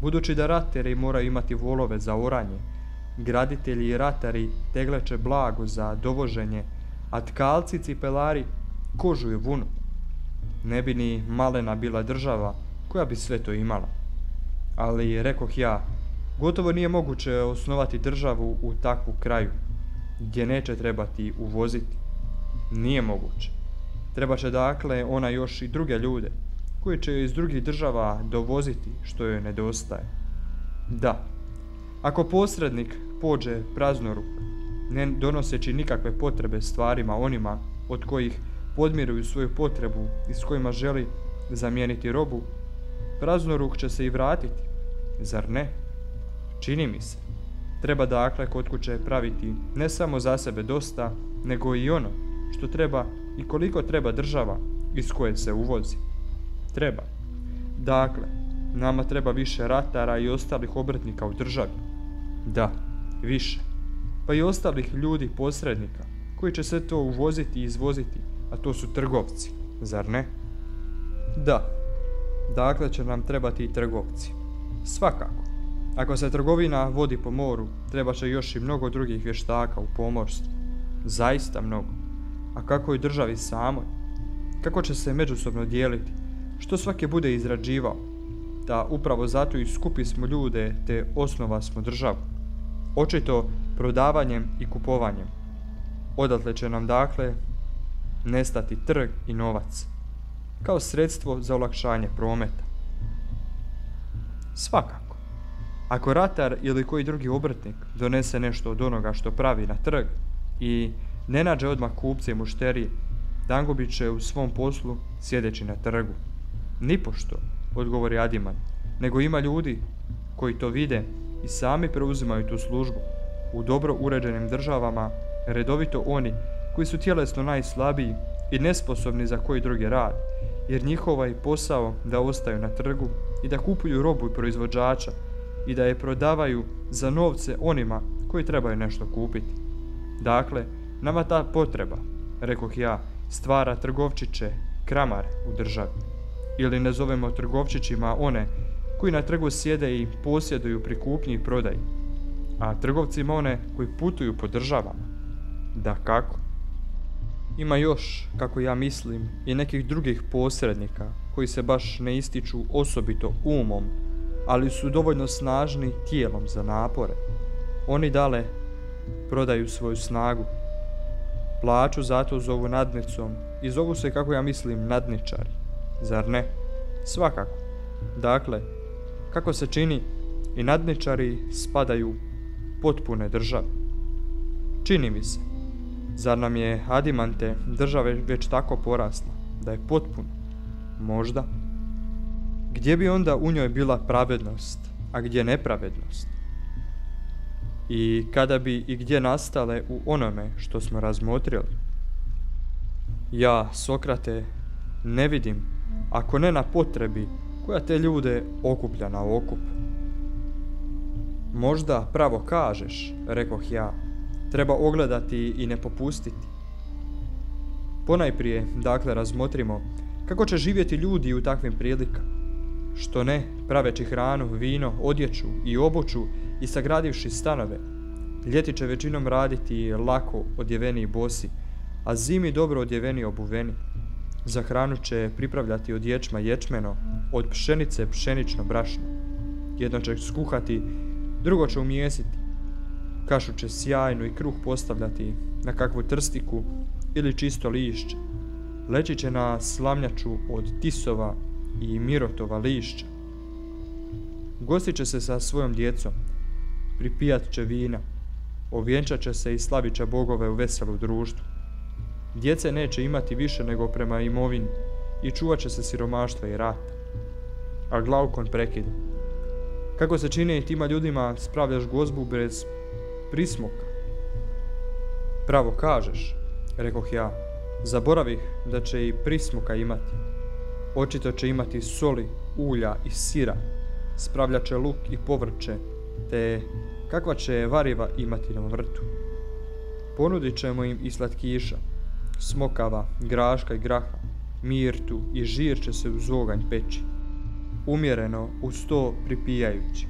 budući da ratari moraju imati volove za oranje, graditelji i ratari tegleče blago za dovoženje, a tkalci i cipelari kožu i vunu. Ne bi ni malena bila država koja bi sve to imala. Ali, rekoh ja, gotovo nije moguće osnovati državu u takvu kraju, gdje neće trebati uvoziti. Nije moguće. Treba će dakle ona još i druge ljude, koji će iz drugih država dovoziti što joj nedostaje. Da, ako posrednik pođe praznoruk, ne donoseći nikakve potrebe stvarima onima od kojih podmiruju svoju potrebu i s kojima želi zamijeniti robu, praznoruk će se i vratiti, zar ne? Čini mi se. Treba dakle kod kuće praviti ne samo za sebe dosta, nego i ono što treba i koliko treba država iz koje se uvozi. Treba. Dakle, nama treba više ratara i ostalih obrtnika u državi. Da, više. Pa i ostalih ljudi posrednika, koji će sve to uvoziti i izvoziti, a to su trgovci, zar ne? Da. Dakle će nam trebati i trgovci. Svakako. Ako se trgovina vodi po moru, treba će još i mnogo drugih vještaka u pomorstvu. Zaista mnogo. A kako i državi samoj? Kako će se međusobno dijeliti? Što svaki bude izrađivao? Da upravo zato i skupi smo ljude, te osnova smo državu. Očito prodavanjem i kupovanjem. Odatle će nam dakle nestati trg i novac, kao sredstvo za olakšanje prometa. Svakako. Ako ratar ili koji drugi obrtnik donese nešto od onoga što pravi na trg i ne nađe odmah kupce i mušterije, dangubit će u svom poslu sjedeći na trgu. Nipošto, odgovori Adiman, nego ima ljudi koji to vide i sami preuzimaju tu službu. U dobro uređenim državama redovito oni koji su tjelesno najslabiji i nesposobni za koji drugi rad, jer njihova je posao da ostaju na trgu i da kupuju robu i proizvođača i da je prodavaju za novce onima koji trebaju nešto kupiti. Dakle, nama ta potreba, rekoh ja, stvara trgovčiće, kramare u državi. Ili ne zovemo trgovčićima one koji na trgu sjede i posjeduju pri kupnji i prodaji, a trgovcima one koji putuju po državama. Da kako? Ima još, kako ja mislim, i nekih drugih posrednika koji se baš ne ističu osobito umom, ali su dovoljno snažni tijelom za napore. Oni dale prodaju svoju snagu. Plaću zato zovu nadnicom i zovu se, kako ja mislim, nadničari. Zar ne? Svakako. Dakle, kako se čini, i nadničari spadaju potpune države. Čini mi se. Zar nam je, Adimante, država već tako porasla, da je potpuno? Možda. gdje bi onda u njoj bila pravednost, a gdje nepravednost? I kada bi i gdje nastale u onome što smo razmotrili? Ja, Sokrate, ne vidim, ako ne na potrebi koja te ljude okuplja na okup. Možda pravo kažeš, rekoh ja, treba ogledati i ne popustiti. Ponajprije, dakle, razmotrimo kako će živjeti ljudi u takvim prilikama. Što ne, praveći hranu, vino, odjeću i obuću i sagradivši stanove, ljeti će većinom raditi lako odjeveni i bosi, a zimi dobro odjeveni i obuveni. Za hranu će pripravljati od ječma ječmeno, od pšenice pšenično brašno. Jedno će skuhati, drugo će umjesiti. Kašu će sjajnu i kruh postavljati na kakvu trstiku ili čisto lišće. Leći će na slamnjaču od tisova i mirotova lišća. Gostit će se sa svojom djecom, pripijat će vina, ovjenčat će se i slavit će bogove u veselu društvu. Djece neće imati više nego prema imovini i čuvat će se siromaštva i rata. A Glaukon prekida. Kako se čini i tima ljudima spravljaš gozbu bez prismoka? Pravo kažeš, rekoh ja, zaboravih da će i prismoka imati. Očito će imati soli, ulja i sira, spravljat će luk i povrće, te kakva će variva imati na vrtu. Ponudit ćemo im i slatkiša, smokava, graška i graha, mirtu i žir će se uz oganj peći, umjereno uz to pripijajući.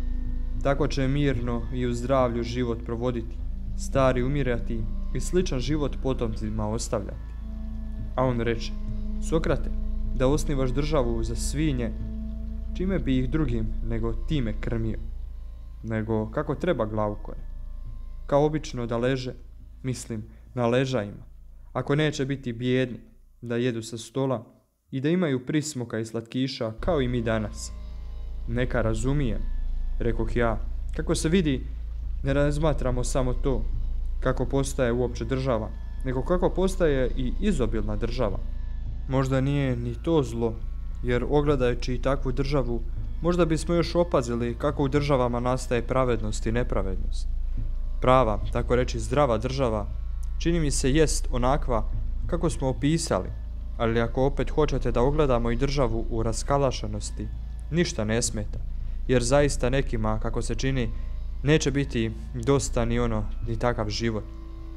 Tako će mirno i u zdravlju život provoditi, stari umirati i sličan život potomcima ostavljati. A on reče, Sokrate, da osnivaš državu za svinje, čime bi ih drugim nego time krmio? Nego kako treba, Glaukone? Kao obično da leže, mislim, na ležajima, ako neće biti bijedni, da jedu sa stola i da imaju prismoka i slatkiša kao i mi danas. Neka razumijem, rekoh ja, kako se vidi, ne razmatramo samo to, kako postaje uopće država, nego kako postaje i izobilna država. Možda nije ni to zlo, jer ogledajući i takvu državu, možda bismo još opazili kako u državama nastaje pravednost i nepravednost. Prava, tako reći zdrava država, čini mi se jest onakva kako smo opisali, ali ako opet hoćete da ogledamo i državu u raskalašenosti, ništa ne smeta, jer zaista nekima, kako se čini, neće biti dosta ni ono, ni takav život,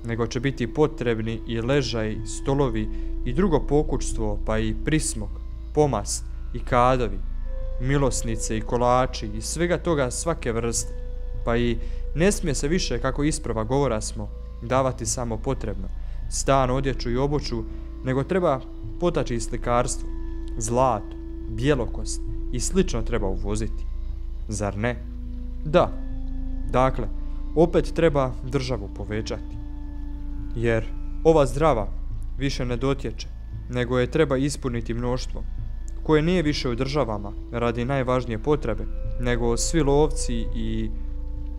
nego će biti potrebni i ležaj, stolovi i drugo pokućstvo, pa i prismok, pomast i kadovi, milosnice i kolači i svega toga svake vrste, pa i ne smije se više, kako isprava govora smo, davati samo potrebno, stan, odjeću i obuću, nego treba potaći i slikarstvo, zlato, bjelokost i slično treba uvoziti. Zar ne? Da. Dakle, opet treba državu povećati. Jer ova zdrava više ne dotječe, nego je treba ispuniti mnoštvo, koje nije više u državama radi najvažnije potrebe, nego svi lovci i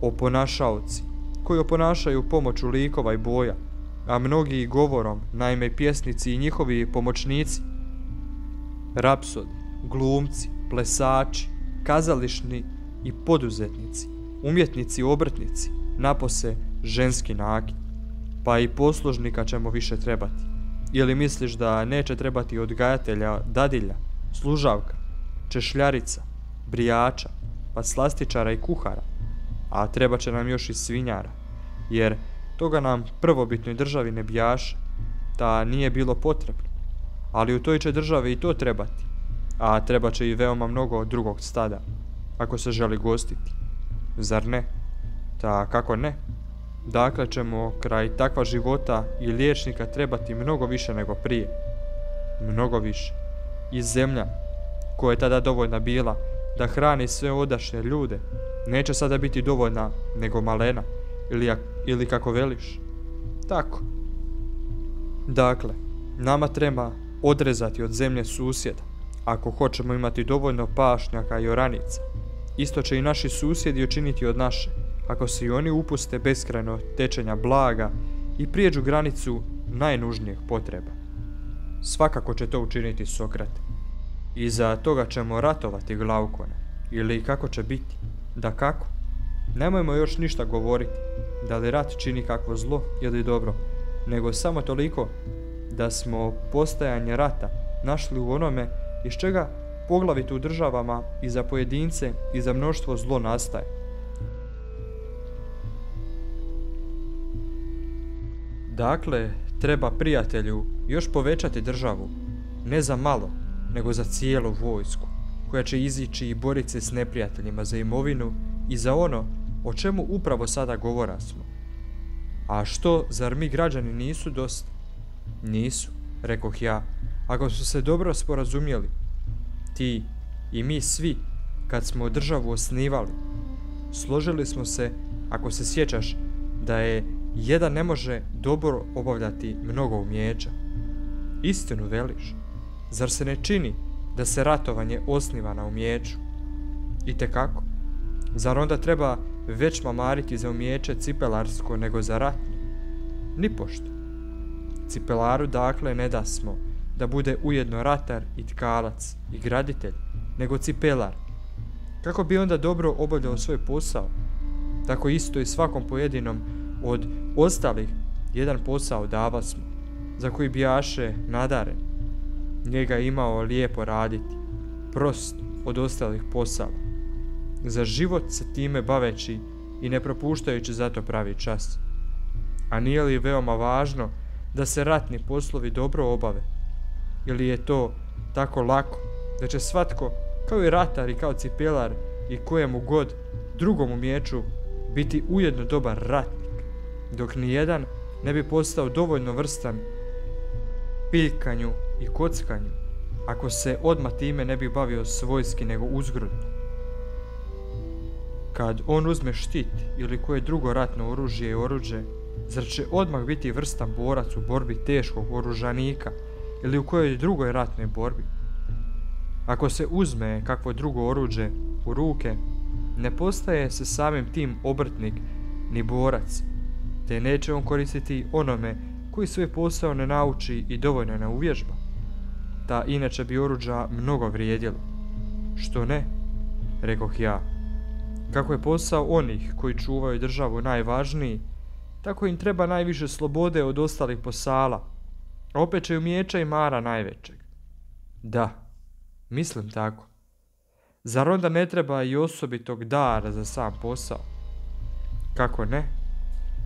oponašaoci, koji oponašaju pomoću likova i boja, a mnogi i govorom, naime pjesnici i njihovi pomoćnici, rapsodi, glumci, plesači, kazališni i poduzetnici, umjetnici i obrtnici, napose ženski nakit, pa i poslužnika ćemo više trebati. Ili misliš da neće trebati odgajatelja, dadilja, služavka, češljarica, brijača, pa slastičara i kuhara, a treba će nam još i svinjara, jer toga nam prvobitnoj državi ne bijaše, ta nije bilo potrebno, ali u toj će državi i to trebati, a treba će i veoma mnogo drugog stada, ako se želi gostiti. Zar ne? Ta kako ne? Dakle ćemo kraj takva života i liječnika trebati mnogo više nego prije. Mnogo više. I zemlja, koja je tada dovoljna bila da hrani sve odašnje ljude, neće sada biti dovoljna nego malena, ili kako veliš. Tako. Dakle, nama treba odrezati od zemlje susjeda, ako hoćemo imati dovoljno pašnjaka i oranica. Isto će i naši susjedi učiniti od naše, ako se i oni upuste beskrajno tečenja blaga i prijeđu granicu najnužnijeg potreba. Svakako će to učiniti Sokrate. Iza toga ćemo ratovati, Glaukone. Ili kako će biti? Da kako? Nemojmo još ništa govoriti, da li rat čini kakvo zlo ili dobro, nego samo toliko da smo postajanje rata našli u onome iz čega poglavito u državama i za pojedince i za mnoštvo zlo nastaje. Dakle, treba, prijatelju, još povećati državu, ne za malo, nego za cijelu vojsku, koja će izići i boriti se s neprijateljima za imovinu i za ono o čemu upravo sada govorasmo. A što, zar mi građani nisu dosta? Nisu, rekoh ja, ako su se dobro sporazumjeli. Ti i mi svi, kad smo državu osnivali, složili smo se, ako se sjećaš, da je jedan ne može dobro obavljati mnogo umijeća. Istinu veliš. Zar se ne čini da se ratovanje osniva na umijeću? Itekako. Zar onda treba već mamariti za umijeće cipelarsko nego za ratno? Nipošto. Cipelaru dakle ne da smo da bude ujedno ratar i tkalac i graditelj, nego cipelar. Kako bi onda dobro obavljao svoj posao? Tako isto i svakom pojedinom od ostalih jedan posao dava smo, za koji bijaše nadaren. Njega imao lijepo raditi, prost od ostalih posala. Za život se time baveći i ne propuštajući zato pravi čas. A nije li veoma važno da se ratni poslovi dobro obave? Ili je to tako lako da će svatko, kao i ratar i kao cipelar i kojemu god drugom umijeću, biti ujedno dobar ratnik, dok nijedan ne bi postao dovoljno vrstan piljkanju i kockanju, ako se odmah time ne bi bavio svojski nego uzgrudno. Kad on uzme štit ili koje drugo ratno oružje i oruđe, zar će odmah biti vrstan borac u borbi teškog oružanika ili u kojoj drugoj ratnoj borbi? Ako se uzme kakvo drugo oruđe u ruke, ne postaje se samim tim obrtnik ni borac, te neće on koristiti onome koji svoj posao ne nauči i dovoljno ne uvježba. Ta inače bi oruđa mnogo vrijedilo. Što ne, rekoh ja. Kako je posao onih koji čuvaju državu najvažniji, tako im treba najviše slobode od ostalih posala, a opet će umijeća i mara najvećeg. Da, mislim tako. Zar onda ne treba i osobitog dara za sam posao? Kako ne?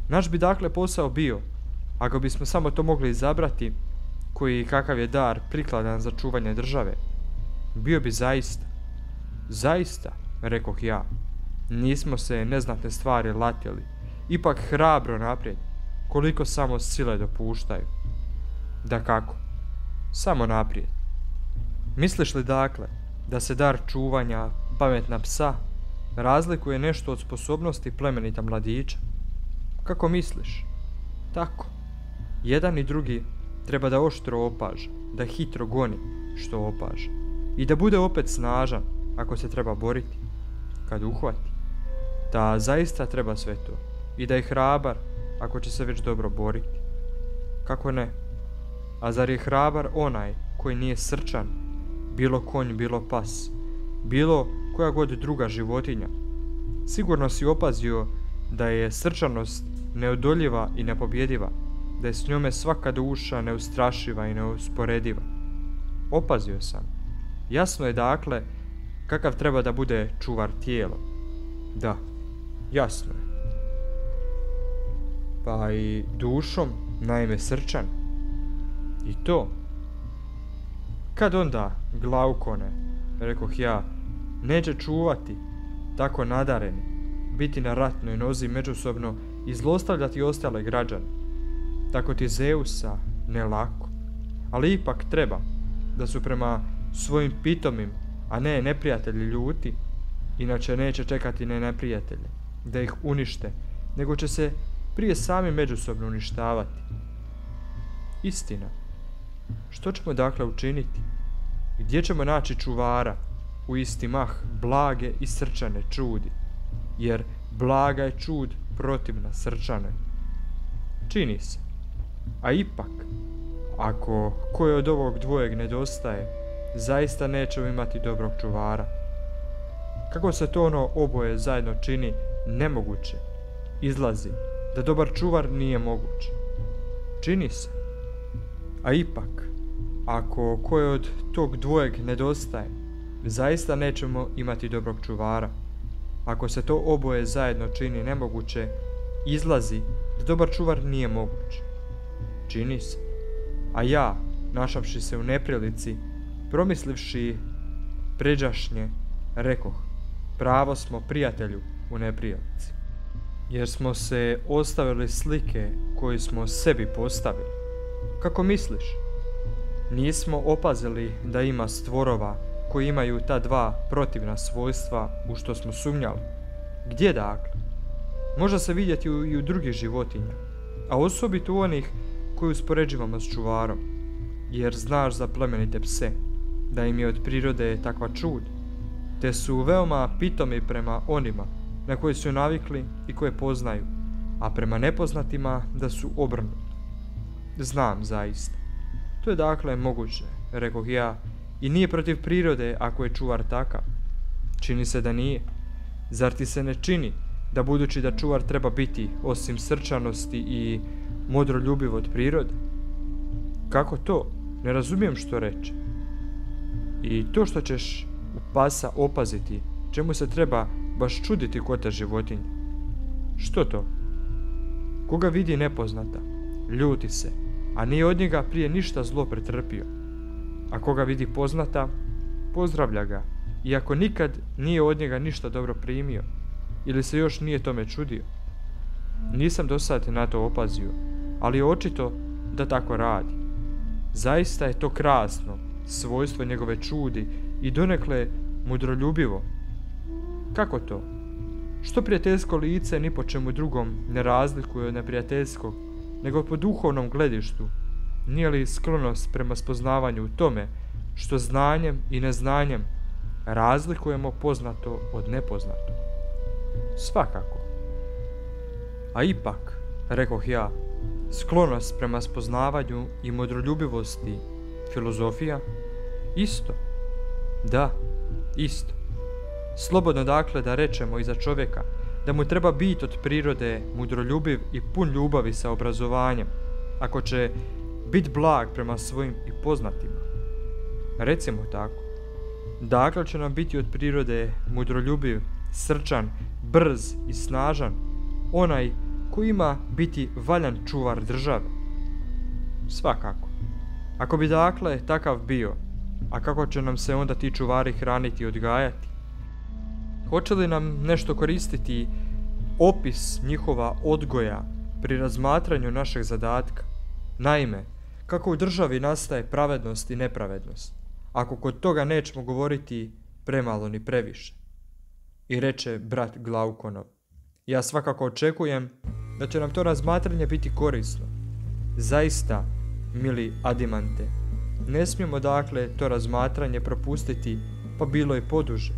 Naš bi dakle posao bio, ako bismo samo to mogli izabrati, koji kakav je dar prikladan za čuvanje države, bio bi zaista, rekoh ja. Nismo se neznatne stvari latili, ipak hrabro naprijed, koliko samo sile dopuštaju. Dakako, samo naprijed. Misliš li dakle da se dar čuvanja pametna psa razlikuje nešto od sposobnosti plemenita mladića? Kako misliš? Tako. Jedan i drugi treba da oštro opaža, da hitro goni što opaža i da bude opet snažan ako se treba boriti, kad uhvati. Da zaista treba sve to i da je hrabar ako će se već dobro boriti. Kako ne? A zar je hrabar onaj koji nije srčan, bilo konj, bilo pas, bilo koja god druga životinja? Sigurno si opazio da je srčanost neodoljiva i nepobjediva, da je s njome svaka duša neustrašiva i neusporediva. Opazio sam. Jasno je dakle kakav treba da bude čuvar tijela. Da, jasno je. Pa i dušom, naime srčan. I to. Kad onda, Glaukone, rekoh ja, neće čuvati, tako nadareni, biti na ratnoj nozi međusobno i zlostavljati ostale građane? Tako ti Zeusa ne lako, ali ipak treba da su prema svojim pitomim, a ne neprijatelji ljuti, inače neće čekati ne neprijatelje da ih unište, nego će se prije sami međusobno uništavati. Istina. Što ćemo dakle učiniti? Gdje ćemo naći čuvara u isti mah blage i srčane čudi? Jer blaga je čud protivna srčane. Čini se. A ipak, ako koje od ovog dvojeg nedostaje, zaista nećemo imati dobrog čuvara. Kako se to ono oboje zajedno čini nemoguće, izlazi da dobar čuvar nije moguć. Čini se. A ipak, ako koje od tog dvojeg nedostaje, zaista nećemo imati dobrog čuvara. Ako se to oboje zajedno čini nemoguće, izlazi da dobar čuvar nije moguć. Čini se. A ja, našavši se u neprilici, promislivši pređašnje, rekoh, pravo smo prijatelju u neprilici. Jer smo se ostavili slike koju smo sebi postavili. Kako misliš? Nismo opazili da ima stvorova koji imaju ta dva protivna svojstva u što smo sumnjali. Gdje dakle? Može se vidjeti i u drugih životinja, a osobito u onih koji uspoređivamo s čuvarom. Jer znaš za plemenite pse, da im je od prirode takva čud, te su veoma pitomi prema onima na koje su navikli i koje poznaju, a prema nepoznatima da su obrnuti. Znam zaista. To je dakle moguće, rekoh ja, i nije protiv prirode ako je čuvar takav. Čini se da nije. Zar ti se ne čini da budući da čuvar treba biti osim srčanosti i modroljubiv od prirode? Kako to? Ne razumijem što reče. I to što ćeš u pasa opaziti, čemu se treba baš čuditi kod te životinje. Što to? Koga vidi nepoznata, ljuti se, a nije od njega prije ništa zlo pretrpio. A koga vidi poznata, pozdravlja ga, iako nikad nije od njega ništa dobro primio, ili se još nije tome čudio. Nisam do sad na to opazio, ali je očito da tako radi. Zaista je to krasno, svojstvo njegove čudi i donekle mudroljubivo. Kako to? Što prijateljsko lice ni po čemu drugom ne razlikuje od neprijateljskog, nego po duhovnom gledištu, nije li sklonost prema spoznavanju u tome što znanjem i neznanjem razlikujemo poznato od nepoznato? Svakako. A ipak, rekoh ja, sklonost prema spoznavanju i mudroljubivosti, filozofija, isto. Da, isto. Slobodno dakle da rečemo i za čovjeka da mu treba biti od prirode mudroljubiv i pun ljubavi sa obrazovanjem, ako će biti blag prema svojim i poznatima. Recimo tako. Dakle će nam biti od prirode mudroljubiv, srčan, brz i snažan, onaj koji ima biti valjan čuvar države. Svakako. Ako bi dakle takav bio, a kako će nam se onda ti čuvari hraniti i odgajati? Hoće li nam nešto koristiti opis njihova odgoja pri razmatranju našeg zadatka? Naime, kako u državi nastaje pravednost i nepravednost, ako kod toga nećemo govoriti premalo ni previše. I reče brat Glaukonov, ja svakako očekujem da će nam to razmatranje biti korisno. Zaista, mili Adimante, ne smijemo dakle to razmatranje propustiti, pa bilo i poduže.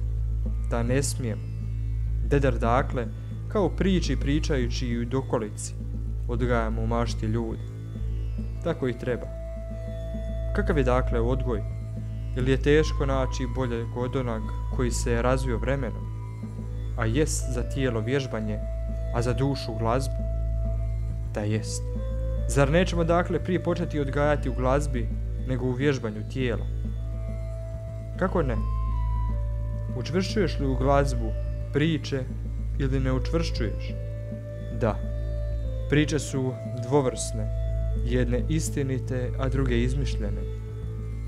Da ne smijemo. Dedar dakle, kao priči pričajući i u dokolici, odgajamo u mašti ljudi. Tako i treba. Kakav je dakle odgoj? Ili je teško naći bolje od onog koji se je razvio vremenom, a jest za tijelo vježbanje, a za dušu glazbu? Da jest. Zar nećemo dakle prije početi odgajati u glazbi nego u vježbanju tijela? Kako ne? Učvršćuješ li u glazbu priče ili ne učvršćuješ? Da. Priče su dvovrsne, jedne istinite, a druge izmišljene.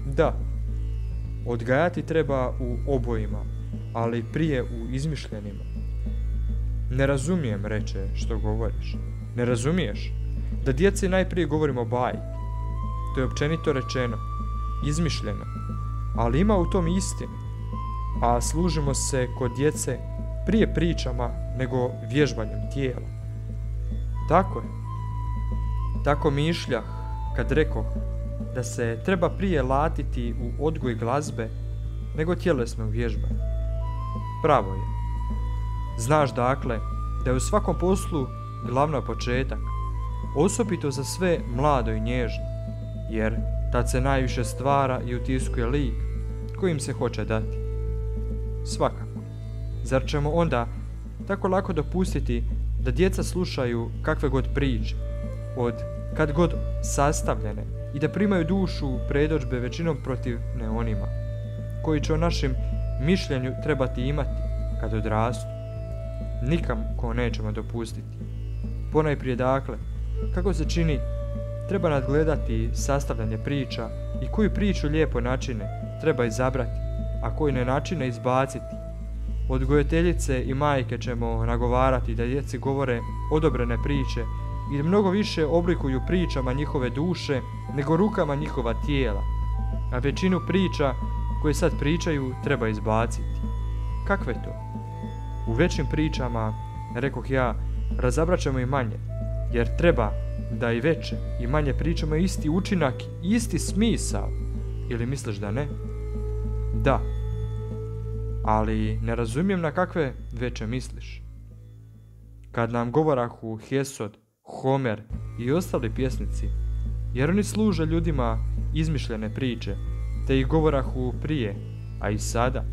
Da. Odgajati treba u obojima, ali prije u izmišljenima. Ne razumijem, reče, što govoriš. Ne razumiješ? Da djeci najprije govorimo bajke. To je općenito rečeno, izmišljeno, ali ima u tom istine. A služimo se kod djece prije pričama nego vježbanjem tijela. Tako je. Tako mišljah kad rekoh da se treba prije latiti u odgoj glazbe nego tjelesno vježbanje. Pravo je. Znaš dakle da je u svakom poslu glavno početak, osobito za sve mlado i nježno, jer tad se najviše stvara i utiskuje lik, kojim se hoće dati. Svakako. Zar ćemo onda tako lako dopustiti da djeca slušaju kakve god priče, od kad god sastavljene, i da primaju dušu predodžbe većinom protivne onima, koji će o našem mišljenju trebati imati kad odrastu? Nikako nećemo dopustiti. Ponajprije dakle, kako se čini, treba nadgledati sastavljanje priča i koju priču lijepo načine treba izabrati, a koju ne načine izbaciti. Odgojiteljice i majke ćemo nagovarati da djeci govore odobrene priče i da mnogo više oblikuju pričama njihove duše nego rukama njihova tijela, a većinu priča koje sad pričaju treba izbaciti. Kakve to? U većim pričama, rekoh ja, razabrat ćemo i manje, jer treba da i veće i manje pričamo isti učinak i isti smisao. Ili misliš da ne? Da. Ali ne razumijem na kakve veće misliš. Kad nam govorahu Hesod, Homer i ostali pjesnici, jer oni služe ljudima izmišljene priče, te ih govorahu prije, a i sada.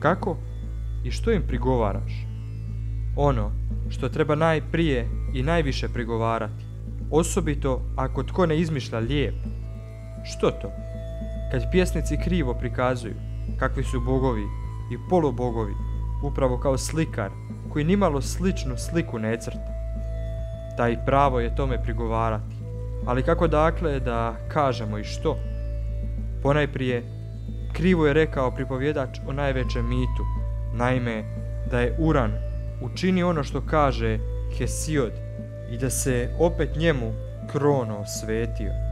Kako i što im prigovaraš? Ono što treba najprije i najviše prigovarati, osobito ako tko ne izmišlja lijepo. Što to? Kad pjesnici krivo prikazuju kakvi su bogovi i polubogovi, upravo kao slikar koji nimalo sličnu sliku ne crta. Taj pravo je tome prigovarati, ali kako dakle da kažemo i što? Ponajprije, krivo je rekao pripovjedač o najvećem mitu, naime da je Uran učini ono što kaže Hesiod i da se opet njemu Krono osvetio.